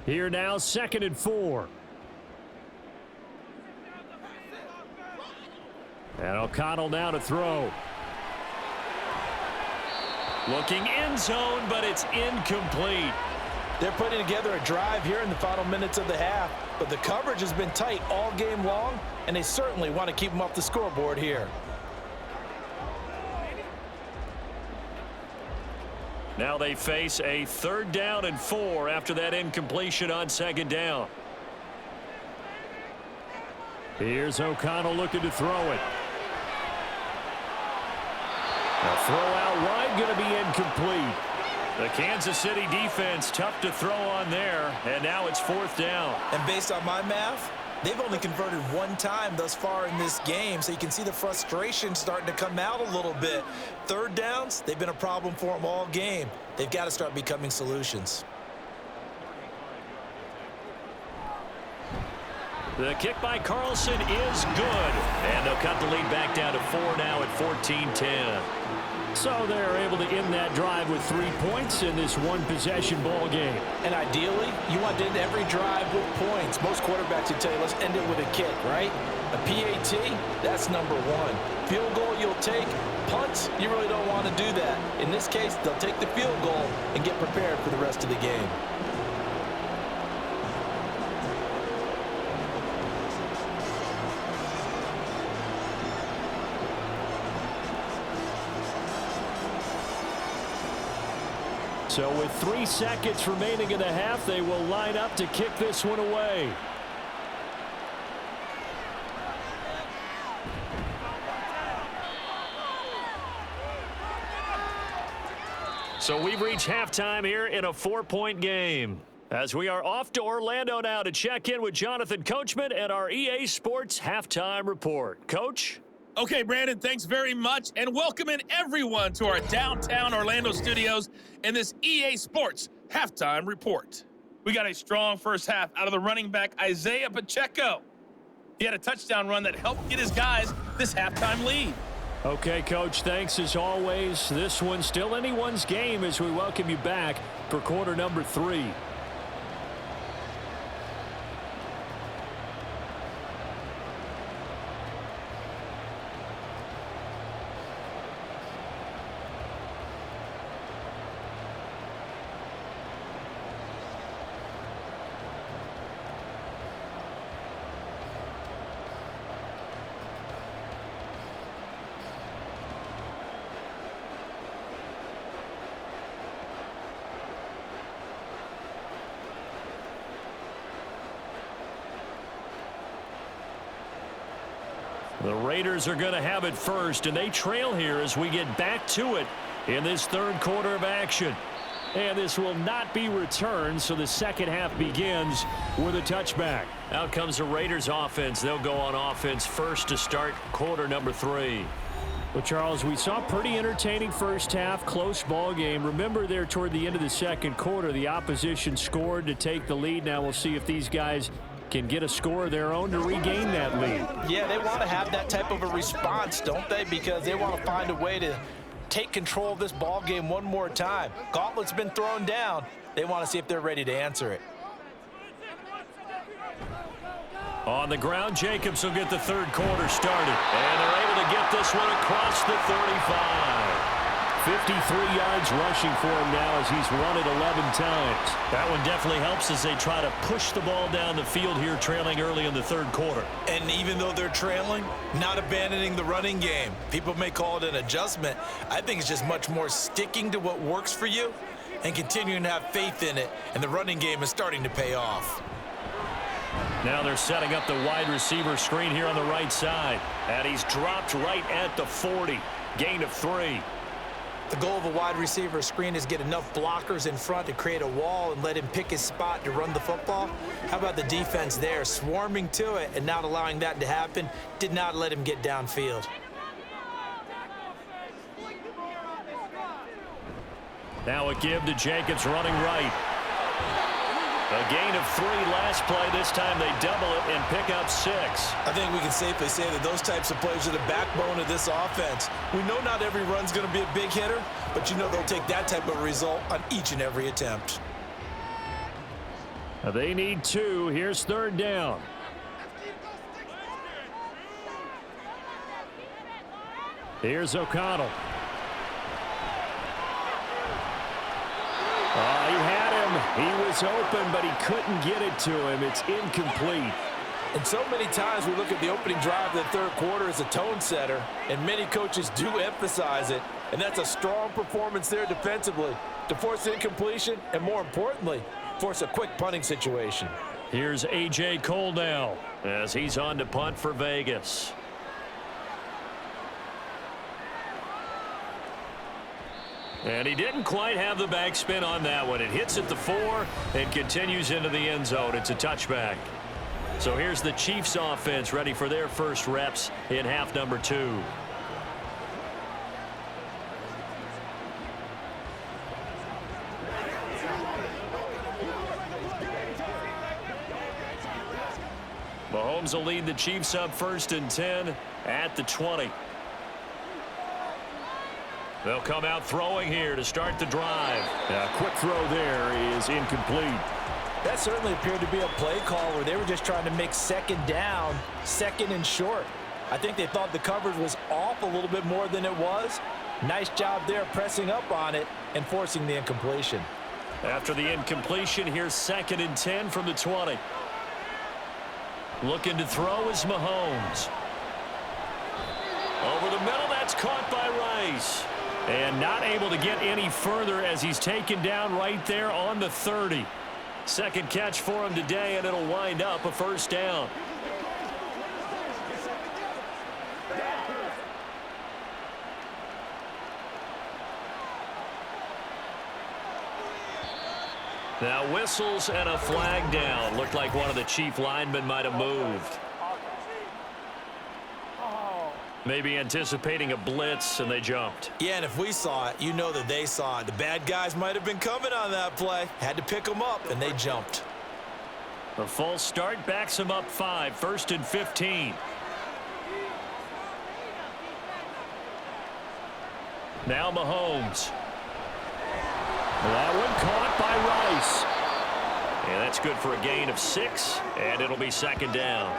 Here now, 2nd and 4. And O'Connell now to throw. Looking end zone, but it's incomplete. They're putting together a drive here in the final minutes of the half, but the coverage has been tight all game long, and they certainly want to keep them off the scoreboard here. Now they face a 3rd down and 4 after that incompletion on 2nd down. Here's O'Connell looking to throw it. A throw out wide, going to be incomplete. The Kansas City defense tough to throw on there, and now it's 4th down. And based on my math, they've only converted 1 time thus far in this game, so you can see the frustration starting to come out a little bit. 3rd downs, they've been a problem for them all game. They've got to start becoming solutions. The kick by Carlson is good, and they'll cut the lead back down to 4 now at 14-10. So they're able to end that drive with 3 points in this one-possession ball game. And ideally, you want to end every drive with points. Most quarterbacks would tell you, let's end it with a kick, right? A PAT, that's number 1. Field goal you'll take. Punts, you really don't want to do that. In this case, they'll take the field goal and get prepared for the rest of the game. So with 3 seconds remaining in the half, they will line up to kick this one away. So we've reached halftime here in a 4-point game, as we are off to Orlando now to check in with Jonathan Coachman and our EA Sports Halftime Report. Coach? Okay, Brandon, thanks very much, and welcoming everyone to our downtown Orlando studios in this EA Sports Halftime Report. We got a strong first half out of the running back, Isaiah Pacheco. He had a touchdown run that helped get his guys this halftime lead. Okay, Coach, thanks as always. This one's still anyone's game as we welcome you back for quarter number 3. The Raiders are going to have it first, and they trail here as we get back to it in this third quarter of action. And this will not be returned, so the second half begins with a touchback. Out comes the Raiders offense. They'll go on offense first to start quarter number 3. Well, Charles, we saw a pretty entertaining first half, close ball game. Remember there toward the end of the second quarter, the opposition scored to take the lead. Now we'll see if these guys can get a score of their own to regain that lead. Yeah, they want to have that type of a response, don't they? Because they want to find a way to take control of this ball game one more time. Gauntlet's been thrown down. They want to see if they're ready to answer it. On the ground, Jacobs will get the third quarter started. And they're able to get this one across the 35. 53 yards rushing for him now as he's run it 11 times. That one definitely helps as they try to push the ball down the field here, trailing early in the third quarter. And even though they're trailing, not abandoning the running game. People may call it an adjustment. I think it's just much more sticking to what works for you and continuing to have faith in it. And the running game is starting to pay off. Now they're setting up the wide receiver screen here on the right side. And he's dropped right at the 40. Gain of 3. The goal of a wide receiver screen is get enough blockers in front to create a wall and let him pick his spot to run the football. How about the defense there, swarming to it and not allowing that to happen? Did not let him get downfield. Now a give to Jacobs running right. A gain of 3 last play. This time they double it and pick up 6. I think we can safely say that those types of plays are the backbone of this offense. We know not every run's going to be a big hitter, but you know they'll take that type of result on each and every attempt. They need 2. Here's third down. Here's O'Connell. He had him. He was open, but he couldn't get it to him. It's incomplete. And so many times we look at the opening drive of the third quarter as a tone setter, and many coaches do emphasize it. And that's a strong performance there defensively to force incompletion and, more importantly, force a quick punting situation. Here's A.J. Cole now as he's on to punt for Vegas. And he didn't quite have the backspin on that one. It hits at the 4 and continues into the end zone. It's a touchback. So here's the Chiefs offense ready for their first reps in half number 2. Mahomes will lead the Chiefs up 1st and 10 at the 20. They'll come out throwing here to start the drive. A quick throw there is incomplete. That certainly appeared to be a play call where they were just trying to make second down, second and short. I think they thought the coverage was off a little bit more than it was. Nice job there pressing up on it and forcing the incompletion. After the incompletion, here's 2nd and 10 from the 20. Looking to throw is Mahomes. Over the middle, that's caught by Rice. And not able to get any further as he's taken down right there on the 30. Second catch for him today, and it'll wind up a first down. Now whistles and a flag down. Looked like one of the Chief linemen might have moved. Maybe anticipating a blitz, and they jumped. Yeah, and if we saw it, you know that they saw it. The bad guys might have been coming on that play. Had to pick them up, and they jumped. The false start backs him up 5, 1st and 15. Now Mahomes. That one caught by Rice. And that's good for a gain of 6, and it'll be 2nd down.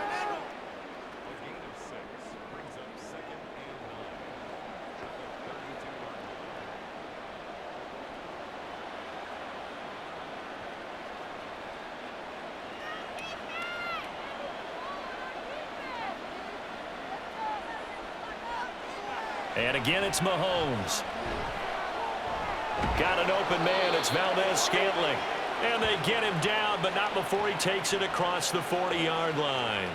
And again, it's Mahomes. Got an open man. It's Valdez-Scantling. And they get him down, but not before he takes it across the 40-yard line.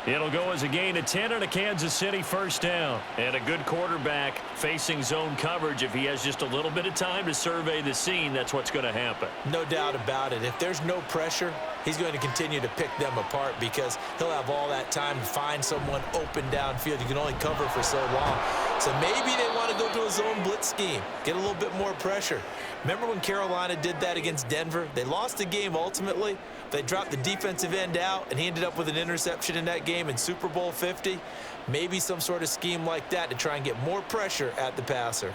It'll go as a gain of 10 and a Kansas City first down. And a good quarterback facing zone coverage. If he has just a little bit of time to survey the scene, that's what's going to happen. No doubt about it. If there's no pressure, he's going to continue to pick them apart because he'll have all that time to find someone open downfield. You can only cover for so long. So maybe they want to go to a zone blitz scheme, get a little bit more pressure. Remember when Carolina did that against Denver? They lost the game ultimately. They dropped the defensive end out, and he ended up with an interception in that game in Super Bowl 50. Maybe some sort of scheme like that to try and get more pressure at the passer.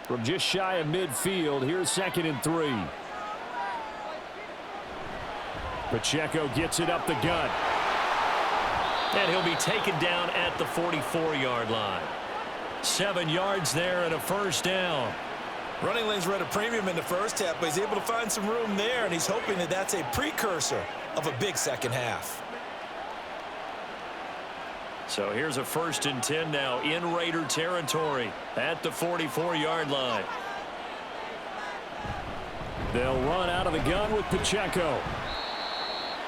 From just shy of midfield, here's 2nd and 3. Pacheco gets it up the gut. And he'll be taken down at the 44-yard line. 7 yards there and a first down. Running lanes were at a premium in the first half, but he's able to find some room there, and he's hoping that that's a precursor of a big second half. So here's a 1st and 10 now in Raider territory at the 44-yard line. They'll run out of the gun with Pacheco.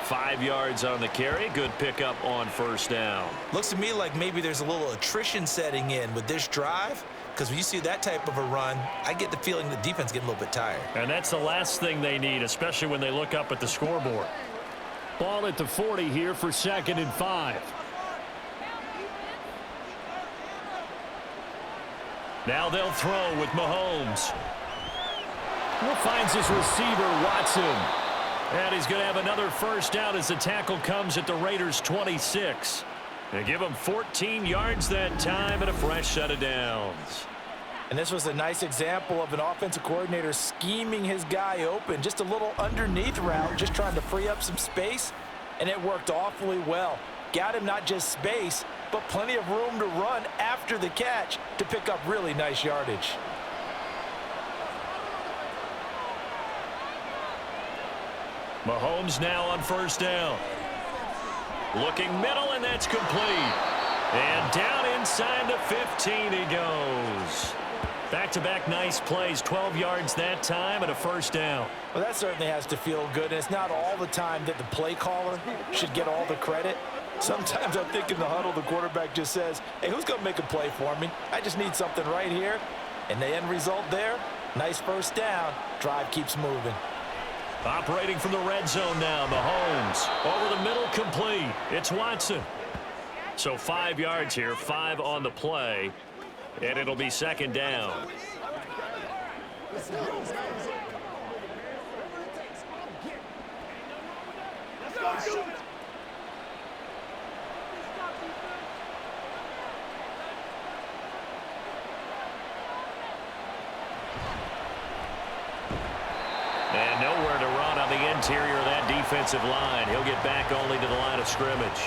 5 yards on the carry. Good pickup on first down. Looks to me like maybe there's a little attrition setting in with this drive, because when you see that type of a run, I get the feeling the defense getting a little bit tired. And that's the last thing they need, especially when they look up at the scoreboard. Ball at the 40 here for 2nd and 5. Now they'll throw with Mahomes. Finds his receiver, Watson. And he's going to have another first down as the tackle comes at the Raiders' 26. They give him 14 yards that time and a fresh set of downs. And this was a nice example of an offensive coordinator scheming his guy open. Just a little underneath route, just trying to free up some space, and it worked awfully well. Got him not just space, but plenty of room to run after the catch to pick up really nice yardage. Mahomes now on first down. Looking middle, and that's complete. And down inside the 15 he goes. Back-to-back nice plays, 12 yards that time and a first down. Well, that certainly has to feel good, and it's not all the time that the play caller should get all the credit. Sometimes I think in the huddle, the quarterback just says, hey, who's going to make a play for me? I just need something right here. And the end result there, nice first down. Drive keeps moving. Operating from the red zone now, Mahomes. Over the middle, complete. It's Watson. So 5 yards here, 5 on the play, and it'll be second down. And nowhere to run on the interior of that defensive line. He'll get back only to the line of scrimmage.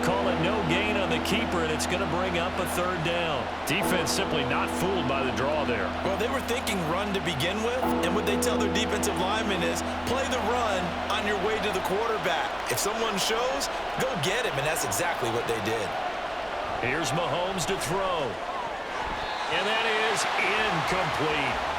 Call it no gain on the keeper, and it's going to bring up a third down. Defense simply not fooled by the draw there. Well, they were thinking run to begin with, and what they tell their defensive linemen is play the run on your way to the quarterback. If someone shows, go get him, and that's exactly what they did. Here's Mahomes to throw. And that is incomplete.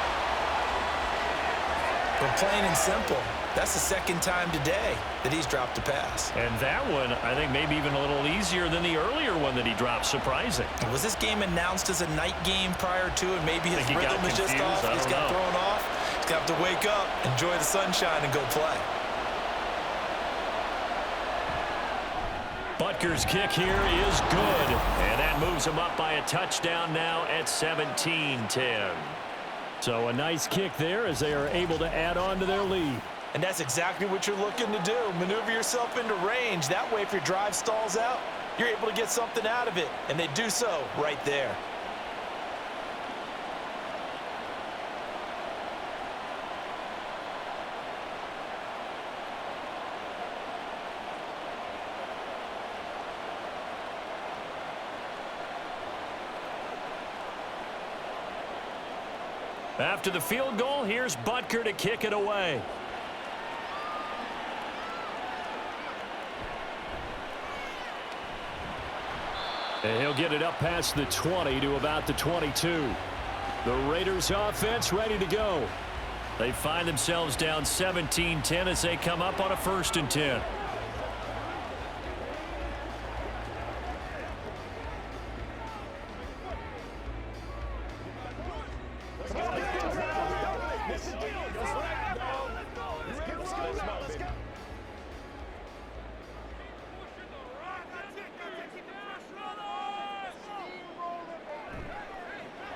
But plain and simple, that's the second time today that he's dropped a pass. And that one, I think, maybe even a little easier than the earlier one that he dropped. Surprising. Was this game announced as a night game prior to, and maybe his rhythm is just off? He's got thrown off. He's got to wake up, enjoy the sunshine, and go play. Butker's kick here is good. And that moves him up by a touchdown now at 17-10. So a nice kick there as they are able to add on to their lead. And that's exactly what you're looking to do. Maneuver yourself into range. That way, if your drive stalls out, you're able to get something out of it. And they do so right there. After the field goal, here's Butker to kick it away. And he'll get it up past the 20 to about the 22. The Raiders offense ready to go. They find themselves down 17-10 as they come up on a 1st and 10.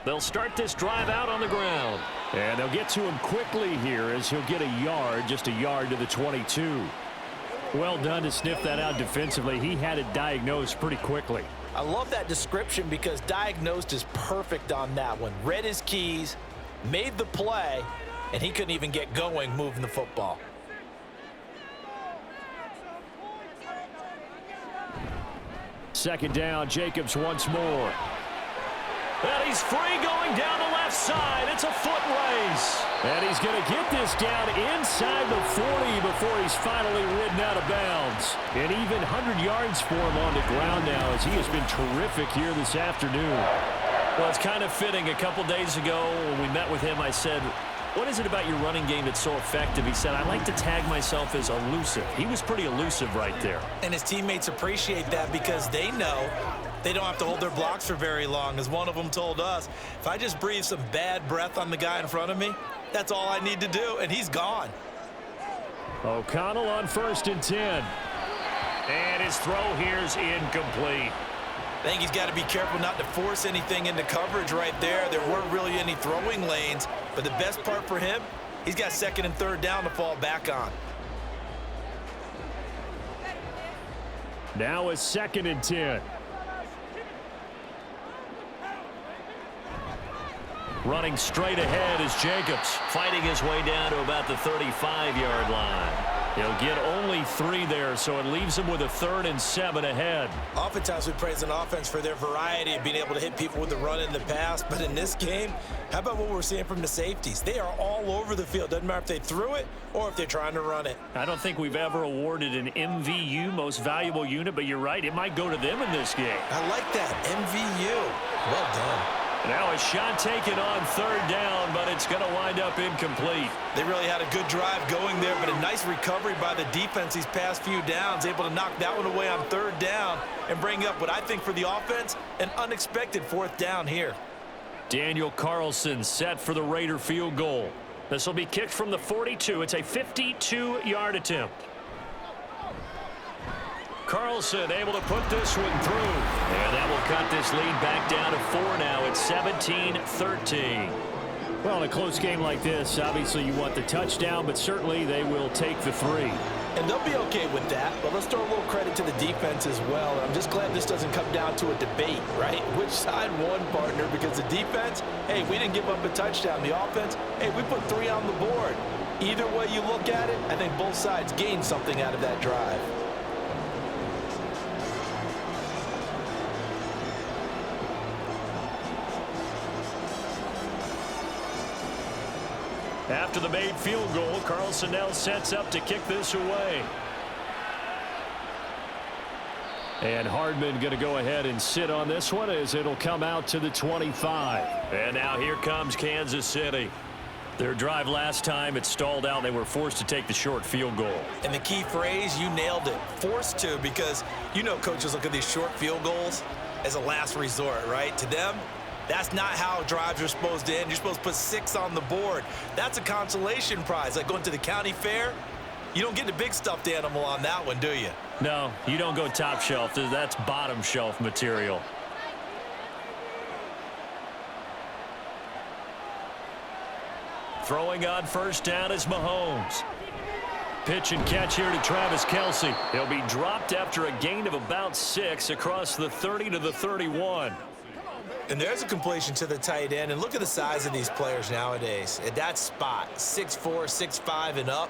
They'll start this drive out on the ground. And they'll get to him quickly here as he'll get a yard, just a yard to the 22. Well done to sniff that out defensively. He had it diagnosed pretty quickly. I love that description because diagnosed is perfect on that one. Read his keys, made the play, and he couldn't even get going moving the football. Second down, Jacobs once more. And he's free going down the left side. It's a foot race. And he's going to get this down inside the 40 before he's finally ridden out of bounds. And even 100 yards for him on the ground now as he has been terrific here this afternoon. Well, it's kind of fitting. A couple days ago when we met with him, I said, what is it about your running game that's so effective? He said, I like to tag myself as elusive. He was pretty elusive right there. And his teammates appreciate that because they know they don't have to hold their blocks for very long. As one of them told us, if I just breathe some bad breath on the guy in front of me, that's all I need to do, and he's gone. O'Connell on 1st and 10. And his throw here's incomplete. I think he's got to be careful not to force anything into coverage right there. There weren't really any throwing lanes, but the best part for him, he's got 2nd and 3rd down to fall back on. Now a 2nd and 10. Running straight ahead is Jacobs, fighting his way down to about the 35-yard line. He'll get only 3 there, so it leaves him with a 3rd and 7 ahead. Oftentimes we praise an offense for their variety of being able to hit people with the run in the pass, but in this game, how about what we're seeing from the safeties? They are all over the field. Doesn't matter if they threw it or if they're trying to run it. I don't think we've ever awarded an MVU, most valuable unit, but you're right, it might go to them in this game. I like that, MVU. Well done. Now a shot taken on 3rd down, but it's going to wind up incomplete. They really had a good drive going there, but a nice recovery by the defense these past few downs, able to knock that one away on 3rd down and bring up what I think for the offense, an unexpected 4th down here. Daniel Carlson set for the Raider field goal. This will be kicked from the 42. It's a 52-yard attempt. Carlson able to put this one through. And that will cut this lead back down to 4 now. It's 17-13. Well, in a close game like this, obviously you want the touchdown, but certainly they will take the 3. And they'll be okay with that, but let's throw a little credit to the defense as well. And I'm just glad this doesn't come down to a debate, right? Which side won, partner? Because the defense, hey, we didn't give up a touchdown. The offense, hey, we put 3 on the board. Either way you look at it, I think both sides gained something out of that drive. After the made field goal, Carlson now sets up to kick this away. And Hardman going to go ahead and sit on this one as it'll come out to the 25. And now here comes Kansas City. Their drive last time, it stalled out. They were forced to take the short field goal. And the key phrase, you nailed it, forced to, because you know coaches look at these short field goals as a last resort, right? To them, that's not how drives are supposed to end. You're supposed to put 6 on the board. That's a consolation prize. Like going to the county fair, you don't get the big stuffed animal on that one, do you? No, you don't go top shelf. That's bottom shelf material. Throwing on 1st down is Mahomes. Pitch and catch here to Travis Kelce. He'll be dropped after a gain of about 6 across the 30 to the 31. And there's a completion to the tight end. And look at the size of these players nowadays. At that spot, 6'4", 6'5", and up.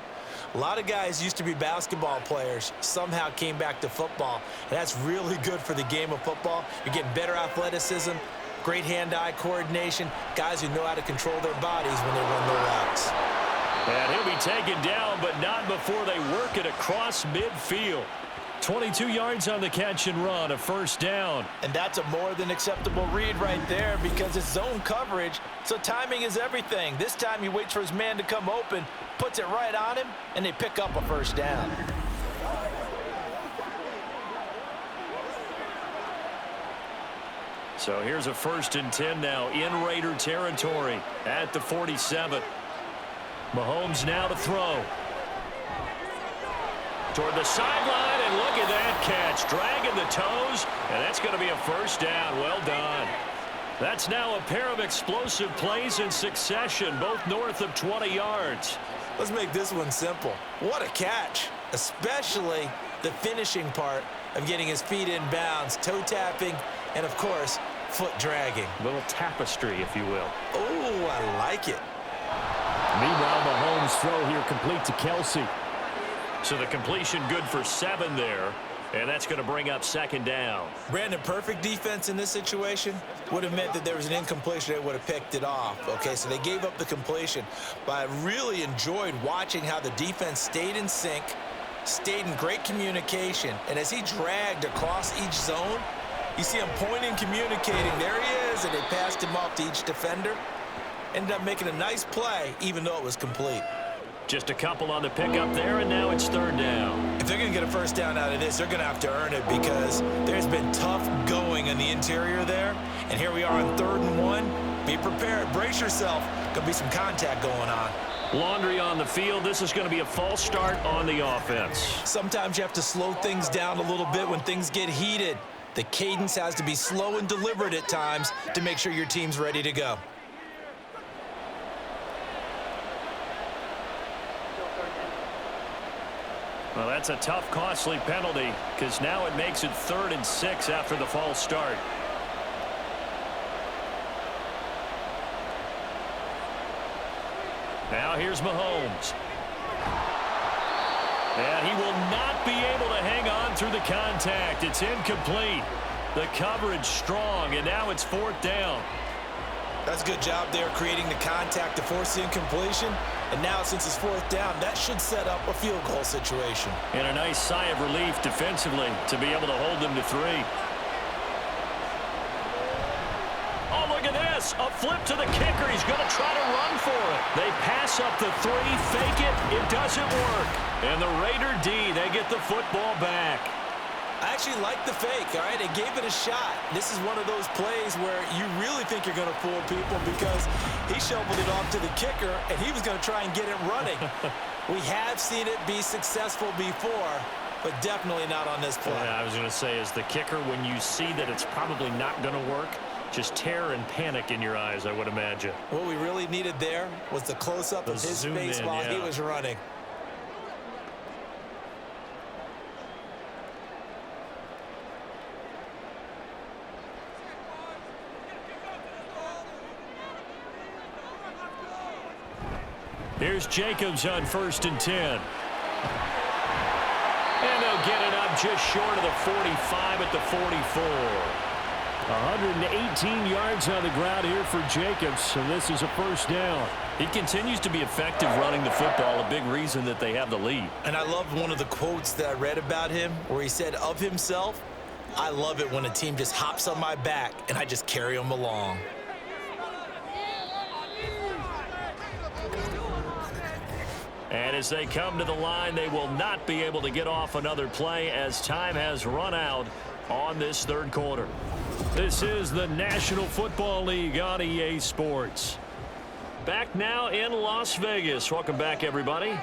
A lot of guys used to be basketball players, somehow came back to football. And that's really good for the game of football. You're getting better athleticism, great hand-eye coordination, guys who know how to control their bodies when they run their routes. And he'll be taken down, but not before they work it across midfield. 22 yards on the catch and run, a 1st down. And that's a more than acceptable read right there because it's zone coverage, so timing is everything. This time he waits for his man to come open, puts it right on him, and they pick up a 1st down. So here's a 1st and 10 now in Raider territory at the 47. Mahomes now to throw. Toward the sideline, and look at that catch. Dragging the toes, and that's going to be a 1st down. Well done. That's now a pair of explosive plays in succession, both north of 20 yards. Let's make this one simple. What a catch, especially the finishing part of getting his feet in bounds, toe tapping, and of course, foot dragging. A little tapestry, if you will. Oh, I like it. Meanwhile, Mahomes' throw here complete to Kelsey. So the completion good for 7 there, and that's going to bring up 2nd down. Brandon, perfect defense in this situation would have meant that there was an incompletion that would have picked it off. Okay, so they gave up the completion, but I really enjoyed watching how the defense stayed in sync, stayed in great communication, and as he dragged across each zone, you see him pointing, communicating. There he is, and they passed him off to each defender. Ended up making a nice play, even though it was complete. Just a couple on the pickup there, and now it's 3rd down. If they're going to get a first down out of this, they're going to have to earn it because there's been tough going in the interior there. And here we are on 3rd and 1. Be prepared. Brace yourself. Going to be some contact going on. Laundry on the field. This is going to be a false start on the offense. Sometimes you have to slow things down a little bit when things get heated. The cadence has to be slow and deliberate at times to make sure your team's ready to go. Well, that's a tough, costly penalty because now it makes it 3rd and 6 after the false start. Now here's Mahomes. And he will not be able to hang on through the contact. It's incomplete. The coverage strong, and now it's 4th down. That's a good job there creating the contact to force the incompletion. And now since it's 4th down, that should set up a field goal situation. And a nice sigh of relief defensively to be able to hold them to 3. Oh, look at this. A flip to the kicker. He's going to try to run for it. They pass up the 3, fake it. It doesn't work. And the Raider D, they get the football back. I actually like the fake, all right? They gave it a shot. This is one of those plays where you really think you're going to fool people because he shoveled it off to the kicker, and he was going to try and get it running. We have seen it be successful before, but definitely not on this play. Yeah, I was going to say, as the kicker, when you see that it's probably not going to work, just terror and panic in your eyes, I would imagine. What we really needed there was the close-up of his face while he was running. Here's Jacobs on 1st and 10. And they'll get it up just short of the 45 at the 44. 118 yards on the ground here for Jacobs, and this is a 1st down. He continues to be effective running the football, a big reason that they have the lead. And I love one of the quotes that I read about him where he said of himself, "I love it when a team just hops on my back and I just carry them along." And as they come to the line, they will not be able to get off another play as time has run out on this 3rd quarter. This is the National Football League on EA Sports. Back now in Las Vegas. Welcome back, everybody.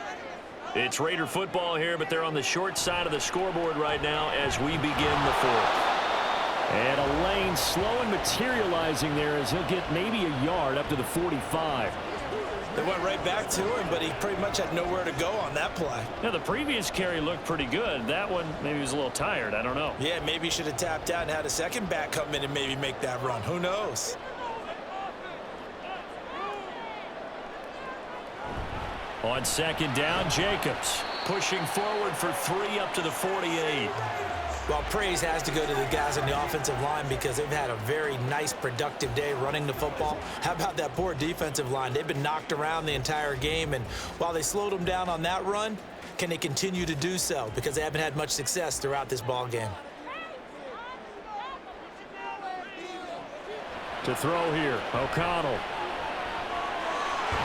It's Raider football here, but they're on the short side of the scoreboard right now as we begin the 4th. And a lane slow and materializing there as he'll get maybe a yard up to the 45. They went right back to him, but he pretty much had nowhere to go on that play. Yeah, the previous carry looked pretty good. That one, maybe he was a little tired. I don't know. Yeah, maybe he should have tapped out and had a second back come in and maybe make that run. Who knows? On 2nd down, Jacobs pushing forward for 3 up to the 48. Well, praise has to go to the guys on the offensive line because they've had a very nice, productive day running the football. How about that poor defensive line? They've been knocked around the entire game, and while they slowed them down on that run, can they continue to do so? Because they haven't had much success throughout this ball game. To throw here, O'Connell.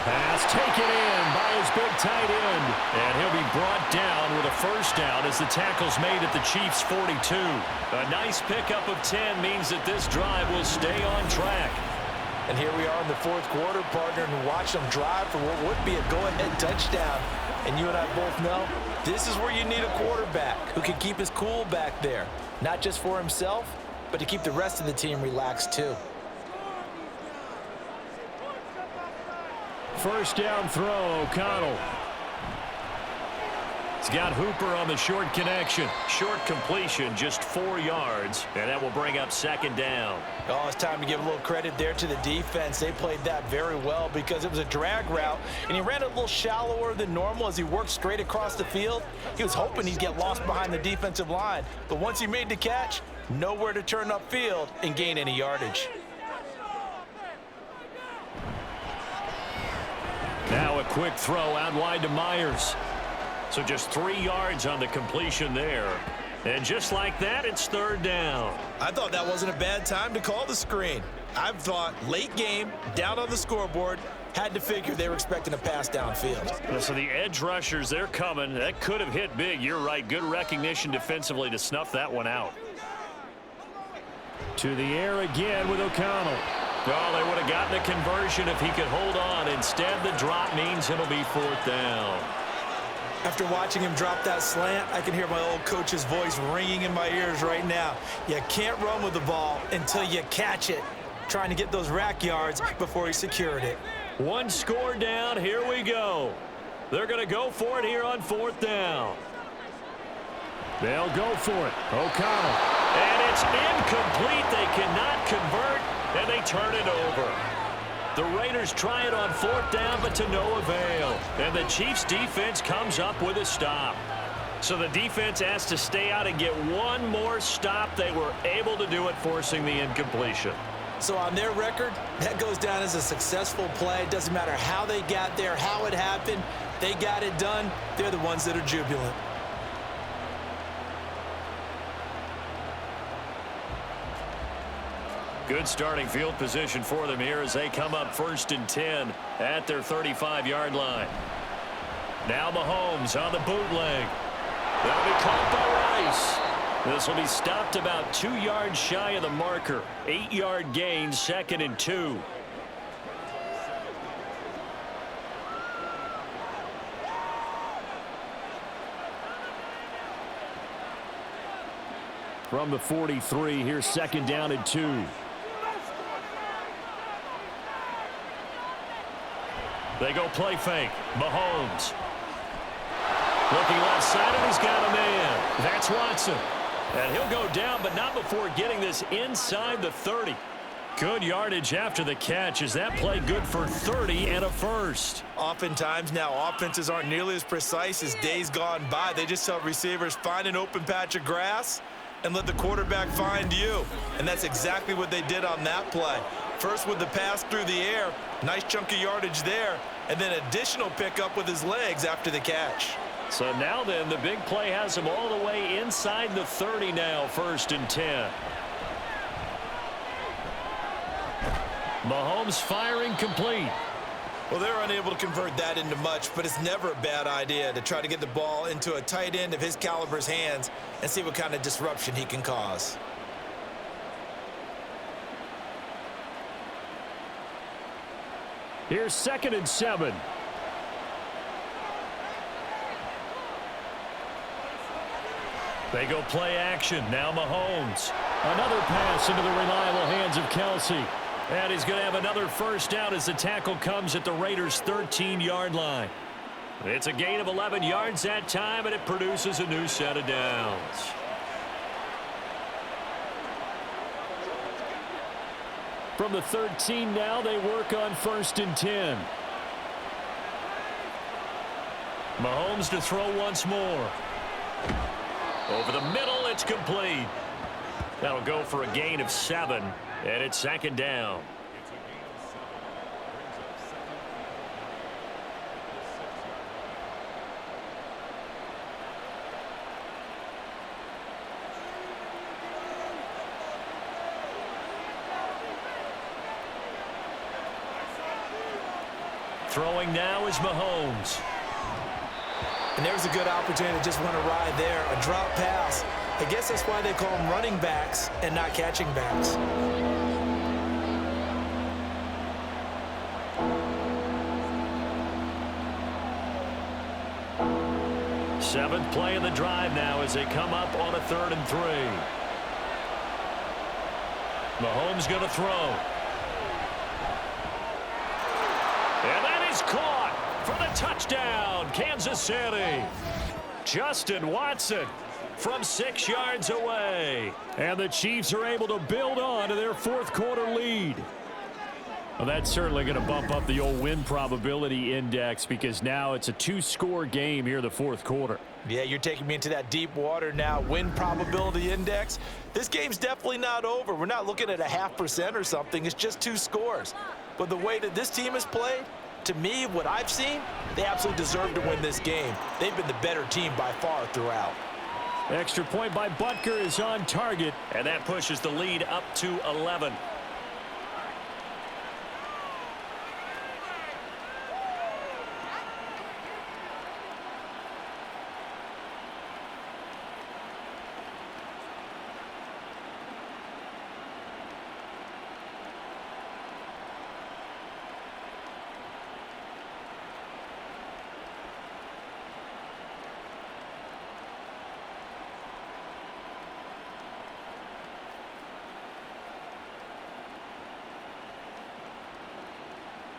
Pass taken in by his big tight end. And he'll be brought down with a 1st down as the tackle's made at the Chiefs' 42. A nice pickup of 10 means that this drive will stay on track. And here we are in the 4th quarter, partner, and watch them drive for what would be a go-ahead touchdown. And you and I both know this is where you need a quarterback who can keep his cool back there. Not just for himself, but to keep the rest of the team relaxed too. first down throw, O'Connell. He's got Hooper on the short connection. Short completion, just 4 yards, and that will bring up second down. Oh, it's time to give a little credit there to the defense. They played that very well because it was a drag route, and he ran a little shallower than normal as he worked straight across the field. He was hoping he'd get lost behind the defensive line, but once he made the catch, nowhere to turn upfield and gain any yardage. Now a quick throw out wide to Myers. So just 3 yards on the completion there. And just like that, it's third down. I thought that wasn't a bad time to call the screen. I thought late game, down on the scoreboard, had to figure they were expecting a pass downfield. So the edge rushers, they're coming. That could have hit big. You're right. Good recognition defensively to snuff that one out. To the air again with O'Connell. Oh, they would have gotten the conversion if he could hold on. Instead, the drop means it'll be fourth down. After watching him drop that slant, I can hear my old coach's voice ringing in my ears right now. You can't run with the ball until you catch it. Trying to get those rack yards before he secured it. One score down. Here we go. They're going to go for it here on fourth down. They'll go for it. O'Connell. And it's incomplete. They cannot convert, and they turn it over. The Raiders try it on fourth down, but to no avail. And the Chiefs' defense comes up with a stop. So the defense has to stay out and get one more stop. They were able to do it, forcing the incompletion. So on their record, that goes down as a successful play. It doesn't matter how they got there, how it happened. They got it done. They're the ones that are jubilant. Good starting field position for them here as they come up 1st and 10 at their 35-yard line. Now Mahomes on the bootleg. That'll be caught by Rice. This will be stopped about 2 yards shy of the marker. 8-yard gain, 2nd and 2. From the 43, here's 2nd down and 2. They go play fake. Mahomes. Looking left side, and he's got a man. That's Watson. And he'll go down, but not before getting this inside the 30. Good yardage after the catch. Is that play good for 30 and a first? Oftentimes now, offenses aren't nearly as precise as days gone by. They just tell receivers, find an open patch of grass and let the quarterback find you. And that's exactly what they did on that play. First with the pass through the air, nice chunk of yardage there, and then additional pickup with his legs after the catch. So now then, the big play has him all the way inside the 30 now, 1st and 10. Mahomes firing complete. Well, they're unable to convert that into much, but it's never a bad idea to try to get the ball into a tight end of his caliber's hands and see what kind of disruption he can cause. Here's 2nd and 7. They go play action. Now Mahomes. Another pass into the reliable hands of Kelsey. And he's going to have another first down as the tackle comes at the Raiders' 13-yard line. It's a gain of 11 yards that time, and it produces a new set of downs. From the 13 now, they work on 1st and 10. Mahomes to throw once more. Over the middle, it's complete. That'll go for a gain of 7, and it's 2nd down. Throwing now is Mahomes. And there's a good opportunity to just run a ride there, a drop pass. I guess that's why they call them running backs and not catching backs. Seventh play of the drive now as they come up on a 3rd and 3. Mahomes going to throw. And that is is caught for the touchdown, Kansas City. Justin Watson from 6 yards away. And the Chiefs are able to build on to their fourth quarter lead. Well, that's certainly going to bump up the old win probability index because now it's a 2-score game here in the fourth quarter. Yeah, you're taking me into that deep water now. Win probability index. This game's definitely not over. We're not looking at a 0.5% or something. It's just 2 scores. But the way that this team has played, to me, what I've seen, they absolutely deserve to win this game. They've been the better team by far throughout. Extra point by Butker is on target. And that pushes the lead up to 11.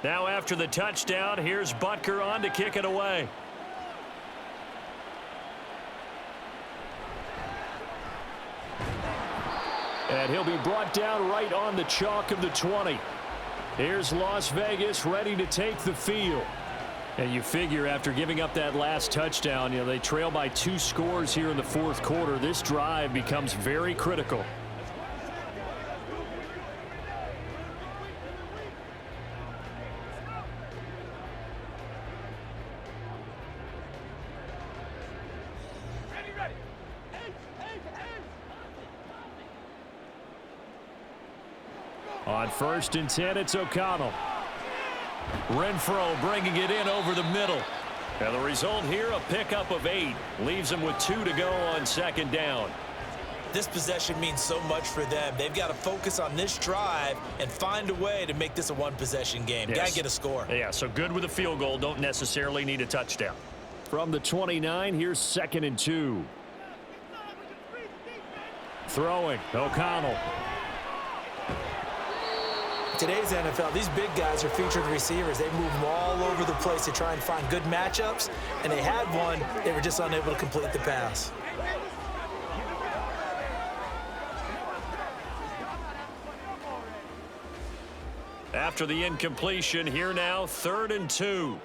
Now after the touchdown, here's Butker on to kick it away. And he'll be brought down right on the chalk of the 20. Here's Las Vegas ready to take the field. And you figure after giving up that last touchdown, they trail by 2 scores here in the fourth quarter. This drive becomes very critical. On 1st and 10, it's O'Connell. Renfro bringing it in over the middle. And the result here, a pickup of 8. Leaves them with 2 to go on 2nd down. This possession means so much for them. They've got to focus on this drive and find a way to make this a 1-possession game. Yes. Got to get a score. Yeah, so good with a field goal. Don't necessarily need a touchdown. From the 29, here's 2nd and 2. Throwing, O'Connell. Today's NFL, these big guys are featured receivers. They move them all over the place to try and find good matchups, and they had one. They were just unable to complete the pass. After the incompletion, here now, 3rd and 2.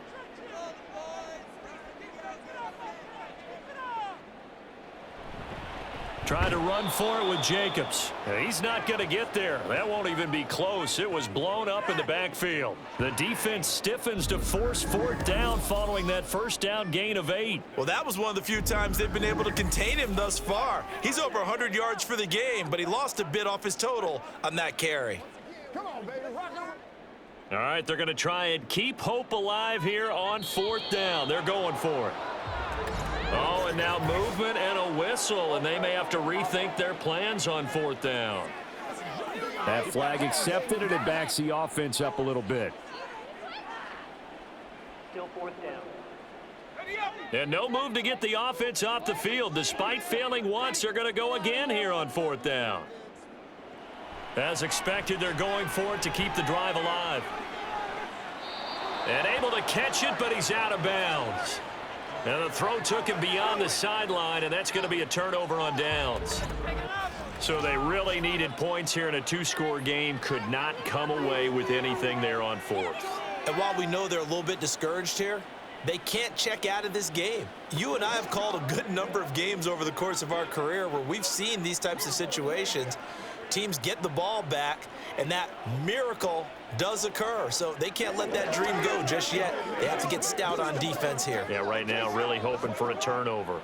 Trying to run for it with Jacobs. He's not going to get there. That won't even be close. It was blown up in the backfield. The defense stiffens to force 4th down following that 1st down gain of 8. Well, that was one of the few times they've been able to contain him thus far. He's over 100 yards for the game, but he lost a bit off his total on that carry. Come on, baby. Rock on. All right, they're going to try and keep hope alive here on 4th down. They're going for it. Oh, and now movement and a whistle, and they may have to rethink their plans on 4th down. That flag accepted, and it backs the offense up a little bit. Still 4th down. And no move to get the offense off the field. Despite failing once, they're going to go again here on 4th down. As expected, they're going for it to keep the drive alive. And able to catch it, but he's out of bounds. And the throw took him beyond the sideline, and that's going to be a turnover on downs. So they really needed points here in a 2-score game. Could not come away with anything there on 4th. And while we know they're a little bit discouraged here, they can't check out of this game. You and I have called a good number of games over the course of our career where we've seen these types of situations. Teams get the ball back, and that miracle does occur. So they can't let that dream go just yet. They have to get stout on defense here. Yeah, right now really hoping for a turnover.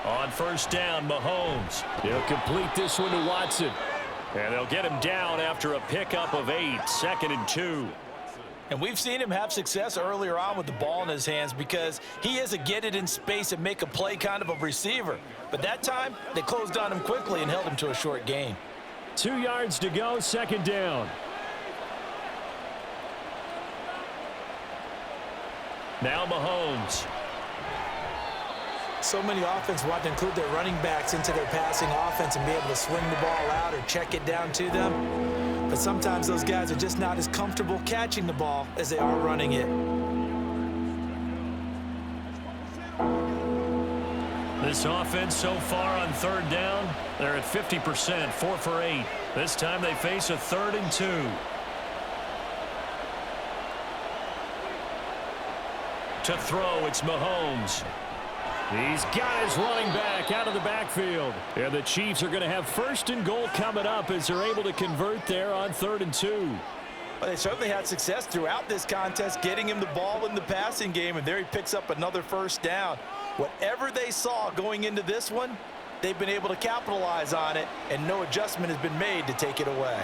On 1st down, Mahomes. He'll complete this one to Watson. And they'll get him down after a pickup of 8, 2nd and 2. And we've seen him have success earlier on with the ball in his hands because he is a get it in space and make a play kind of a receiver. But that time, they closed on him quickly and held him to a short gain. 2 yards to go, 2nd down. Now Mahomes. So many offenses want to include their running backs into their passing offense and be able to swing the ball out or check it down to them. But sometimes those guys are just not as comfortable catching the ball as they are running it. This offense so far on third down, they're at 50%, 4 for 8. This time they face a 3rd and 2. To throw, it's Mahomes. He's got his running back out of the backfield. And the Chiefs are going to have 1st and goal coming up as they're able to convert there on 3rd and 2. Well, they certainly had success throughout this contest, getting him the ball in the passing game, and there he picks up another 1st down. Whatever they saw going into this one, they've been able to capitalize on it, and no adjustment has been made to take it away.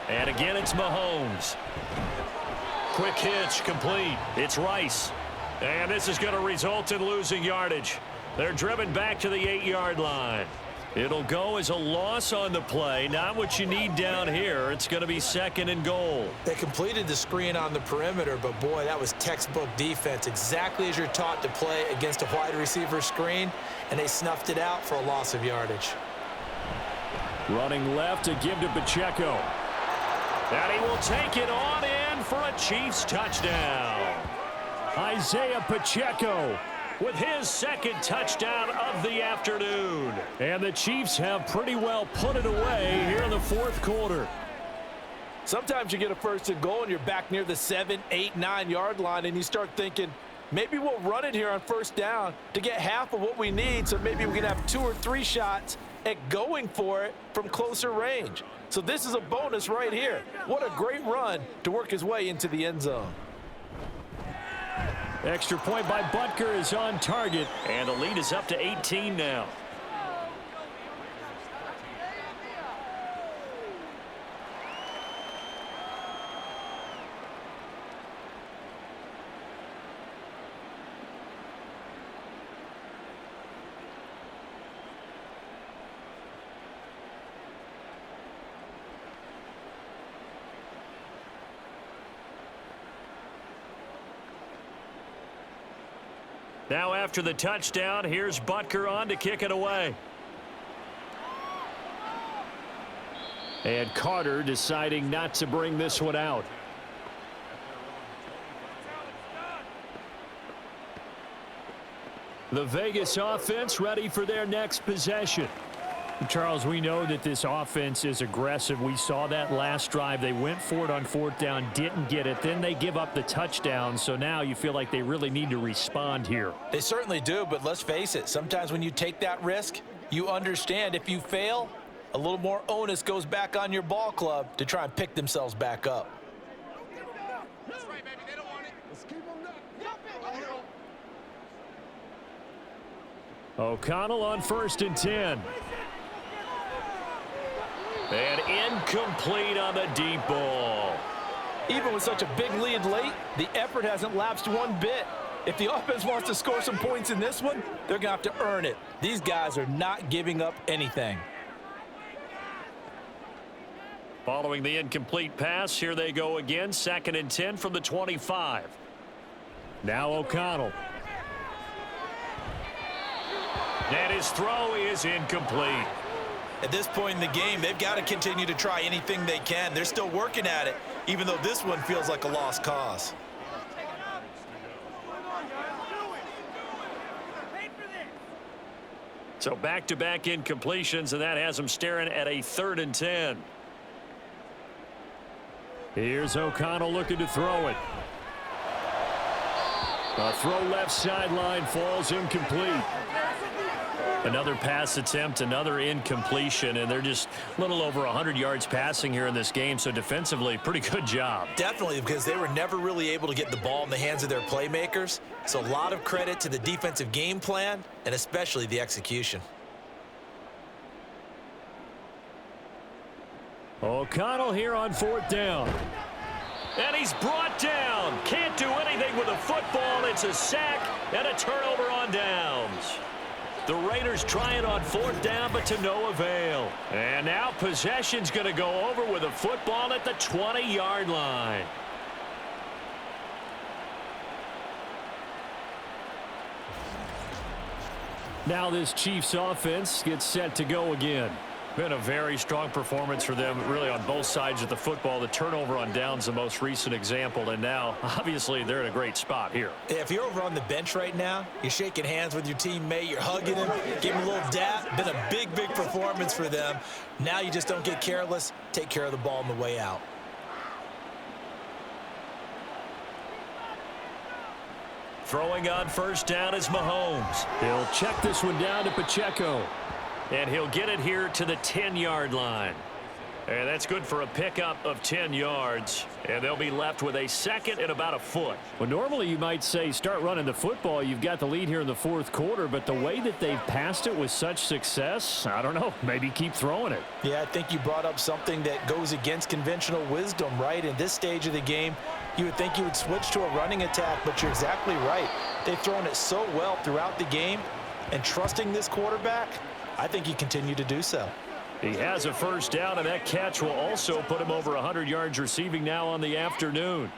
And again, it's Mahomes. Quick hitch, complete. It's Rice. And this is going to result in losing yardage. They're driven back to the 8-yard line. It'll go as a loss on the play. Not what you need down here. It's going to be 2nd and goal. They completed the screen on the perimeter, but boy, that was textbook defense. Exactly as you're taught to play against a wide receiver screen, and they snuffed it out for a loss of yardage. Running left to give to Pacheco. And he will take it on in for a Chiefs touchdown. Isaiah Pacheco with his 2nd touchdown of the afternoon. And the Chiefs have pretty well put it away here in the 4th quarter. Sometimes you get a 1st and goal and you're back near the 7, 8, 9-yard line, and you start thinking, maybe we'll run it here on 1st down to get half of what we need, so maybe we can have 2 or 3 shots at going for it from closer range. So this is a bonus right here. What a great run to work his way into the end zone. Extra point by Butker is on target, and the lead is up to 18 now. Now after the touchdown, here's Butker on to kick it away. And Carter deciding not to bring this one out. The Vegas offense ready for their next possession. Charles, we know that this offense is aggressive. We saw that last drive. They went for it on 4th down, didn't get it. Then they give up the touchdown. So now you feel like they really need to respond here. They certainly do, but let's face it. Sometimes when you take that risk, you understand if you fail, a little more onus goes back on your ball club to try and pick themselves back up. That's right, baby. They don't want it. Let's keep them up. O'Connell on 1st and 10. And incomplete on the deep ball. Even with such a big lead late, the effort hasn't lapsed one bit. If the offense wants to score some points in this one, they're going to have to earn it. These guys are not giving up anything. Following the incomplete pass, here they go again. 2nd and 10 from the 25. Now O'Connell. And his throw is incomplete. At this point in the game, they've got to continue to try anything they can. They're still working at it, even though this one feels like a lost cause. So back-to-back incompletions, and that has them staring at a 3rd and 10. Here's O'Connell looking to throw it. A throw left sideline falls incomplete. Another pass attempt, another incompletion, and they're just a little over 100 yards passing here in this game, so defensively, pretty good job. Definitely, because they were never really able to get the ball in the hands of their playmakers, so a lot of credit to the defensive game plan, and especially the execution. O'Connell here on 4th down. And he's brought down. Can't do anything with a football. It's a sack and a turnover on downs. The Raiders trying on 4th down, but to no avail. And now possession's going to go over with a football at the 20-yard line. Now this Chiefs offense gets set to go again. Been a very strong performance for them, really, on both sides of the football. The turnover on downs, the most recent example, and now, obviously, they're in a great spot here. Yeah, if you're over on the bench right now, you're shaking hands with your teammate, you're hugging him, give him a little dap. Been a big, big performance for them. Now you just don't get careless. Take care of the ball on the way out. Throwing on first down is Mahomes. He'll check this one down to Pacheco. And he'll get it here to the 10-yard line. And that's good for a pickup of 10 yards. And they'll be left with a second and about a foot. Well, normally you might say start running the football. You've got the lead here in the fourth quarter. But the way that they've passed it with such success, I don't know, maybe keep throwing it. Yeah, I think you brought up something that goes against conventional wisdom, right? In this stage of the game, you would think you would switch to a running attack, but you're exactly right. They've thrown it so well throughout the game. And trusting this quarterback, I think he continued to do so. He has a first down, and that catch will also put him over 100 yards receiving now on the afternoon.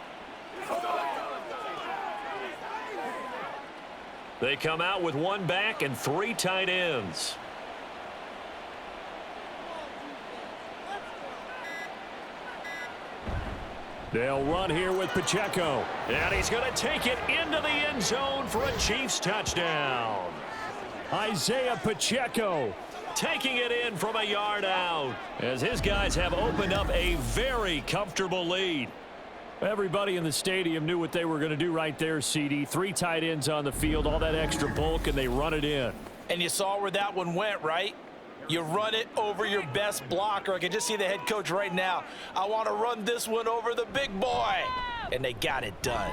They come out with one back and 3 tight ends. They'll run here with Pacheco. And he's going to take it into the end zone for a Chiefs touchdown. Isaiah Pacheco taking it in from a yard out as his guys have opened up a very comfortable lead. Everybody in the stadium knew what they were going to do right there, CD. 3 tight ends on the field, all that extra bulk, and they run it in. And you saw where that one went, right? You run it over your best blocker. I can just see the head coach right now. I want to run this one over the big boy. And they got it done.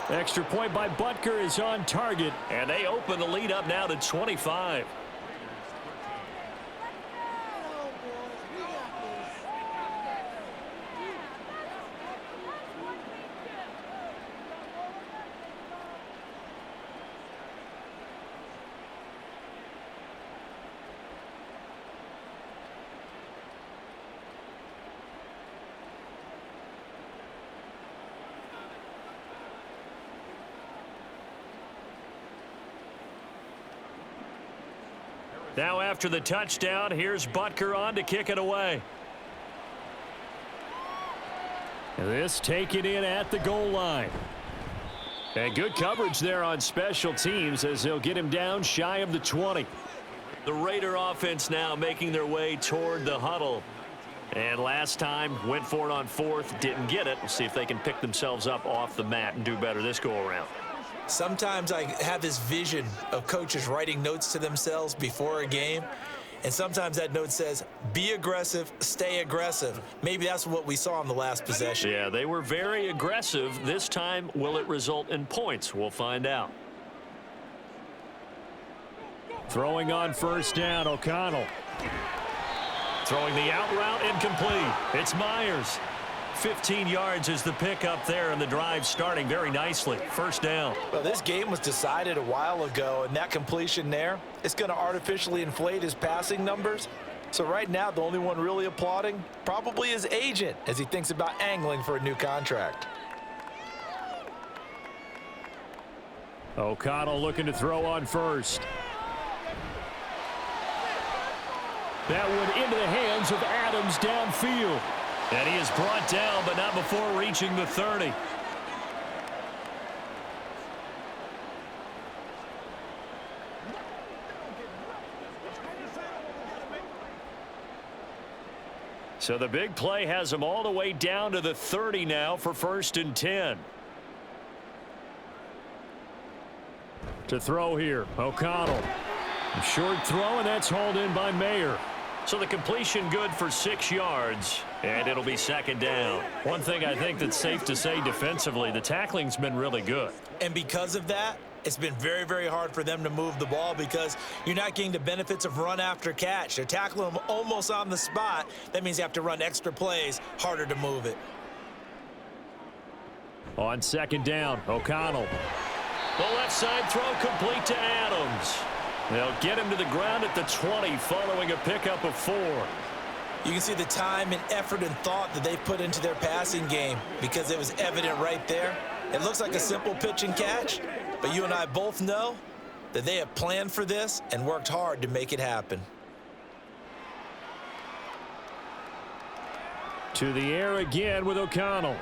Extra point by Butker is on target. And they open the lead up now to 25. Now after the touchdown, here's Butker on to kick it away. This taken in at the goal line. And good coverage there on special teams as they'll get him down shy of the 20. The Raider offense now making their way toward the huddle. And last time went for it on 4th, didn't get it. We'll see if they can pick themselves up off the mat and do better this go around. Sometimes I have this vision of coaches writing notes to themselves before a game, and sometimes that note says, be aggressive, stay aggressive. Maybe that's what we saw in the last possession. Yeah, they were very aggressive. This time, will it result in points? We'll find out. Throwing on first down, O'Connell. Throwing the out route, incomplete. It's Myers. 15 yards is the pickup there, and the drive starting very nicely. First down. Well, this game was decided a while ago, and that completion there, it's going to artificially inflate his passing numbers. So right now, the only one really applauding probably his agent as he thinks about angling for a new contract. O'Connell looking to throw on first. That one into the hands of Adams downfield. And he is brought down, but not before reaching the 30. So the big play has him all the way down to the 30 now for 1st and 10. To throw here, O'Connell. A short throw, and that's hauled in by Mayer. So the completion good for 6 yards, and it'll be 2nd down. One thing I think that's safe to say defensively, the tackling's been really good. And because of that, it's been very, very hard for them to move the ball because you're not getting the benefits of run after catch. They're tackling them almost on the spot. That means you have to run extra plays, harder to move it. On 2nd down, O'Connell. The left side throw complete to Adams. They'll get him to the ground at the 20 following a pickup of 4. You can see the time and effort and thought that they've put into their passing game because it was evident right there. It looks like a simple pitch and catch, but you and I both know that they have planned for this and worked hard to make it happen. To the air again with O'Connell.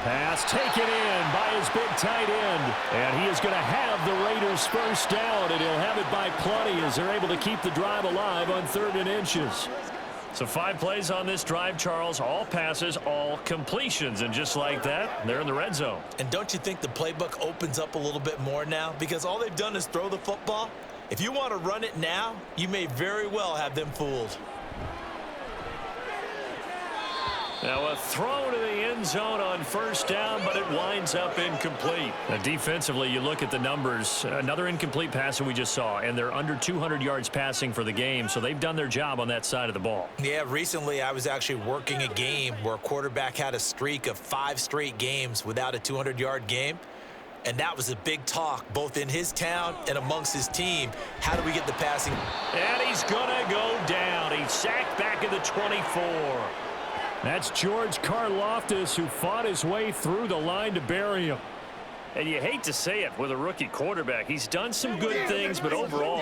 Pass taken in by his big tight end. And he is going to have the Raiders first down, and he'll have it by plenty as they're able to keep the drive alive on 3rd and inches. So 5 plays on this drive, Charles. All passes, all completions. And just like that, they're in the red zone. And don't you think the playbook opens up a little bit more now? Because all they've done is throw the football. If you want to run it now, you may very well have them fooled. Now a throw to the end zone on 1st down, but it winds up incomplete. Now defensively, you look at the numbers. Another incomplete pass that we just saw, and they're under 200 yards passing for the game, so they've done their job on that side of the ball. Yeah, recently I was actually working a game where a quarterback had a streak of 5 straight games without a 200-yard game. And that was a big talk, both in his town and amongst his team. How do we get the passing? And he's going to go down. He's sacked back at the 24. That's George Karlaftis, who fought his way through the line to bury him. And you hate to say it with a rookie quarterback. He's done some good things, but overall,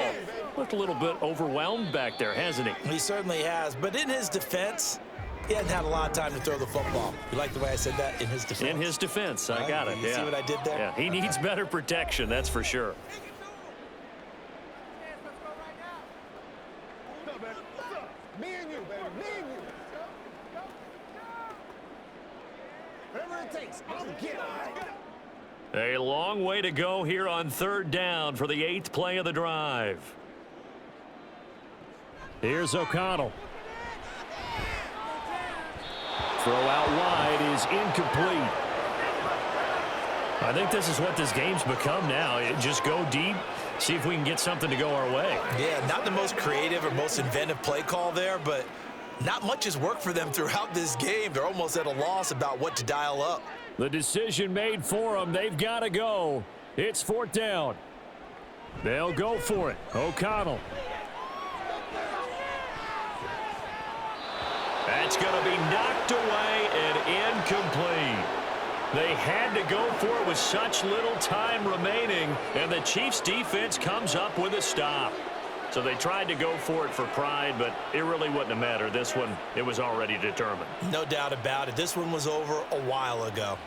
looked a little bit overwhelmed back there, hasn't he? He certainly has. But in his defense, he hadn't had a lot of time to throw the football. You like the way I said that? In his defense? In his defense. I got it. You see what I did there? Yeah, he needs better protection, that's for sure. Me and you, baby. Me and you. Whatever it takes, I'll get it. A long way to go here on 3rd down for the 8th play of the drive. Here's O'Connell. Throw out wide is incomplete. I think this is what this game's become now. Just go deep, see if we can get something to go our way. Yeah, not the most creative or most inventive play call there, but not much has worked for them throughout this game. They're almost at a loss about what to dial up. The decision made for them. They've got to go. It's 4th down. They'll go for it. O'Connell. That's going to be knocked away and incomplete. They had to go for it with such little time remaining, and the Chiefs' defense comes up with a stop. So they tried to go for it for pride, but it really wouldn't have mattered. This one, it was already determined. No doubt about it. This one was over a while ago.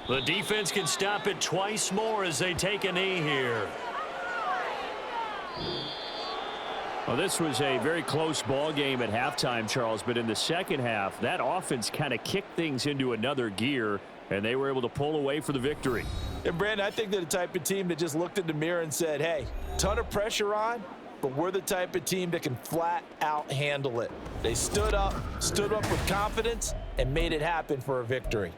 The defense can stop it twice more as they take a knee here. Well, this was a very close ball game at halftime, Charles, but in the second half, that offense kind of kicked things into another gear, and they were able to pull away for the victory. And, Brandon, I think they're the type of team that just looked in the mirror and said, hey, ton of pressure on, but we're the type of team that can flat out handle it. They stood up with confidence, and made it happen for a victory.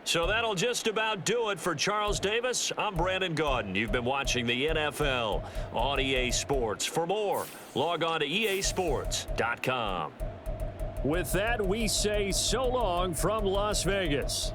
So that'll just about do it for Charles Davis. I'm Brandon Gaudin. You've been watching the NFL on EA Sports. For more, log on to easports.com. With that, we say so long from Las Vegas.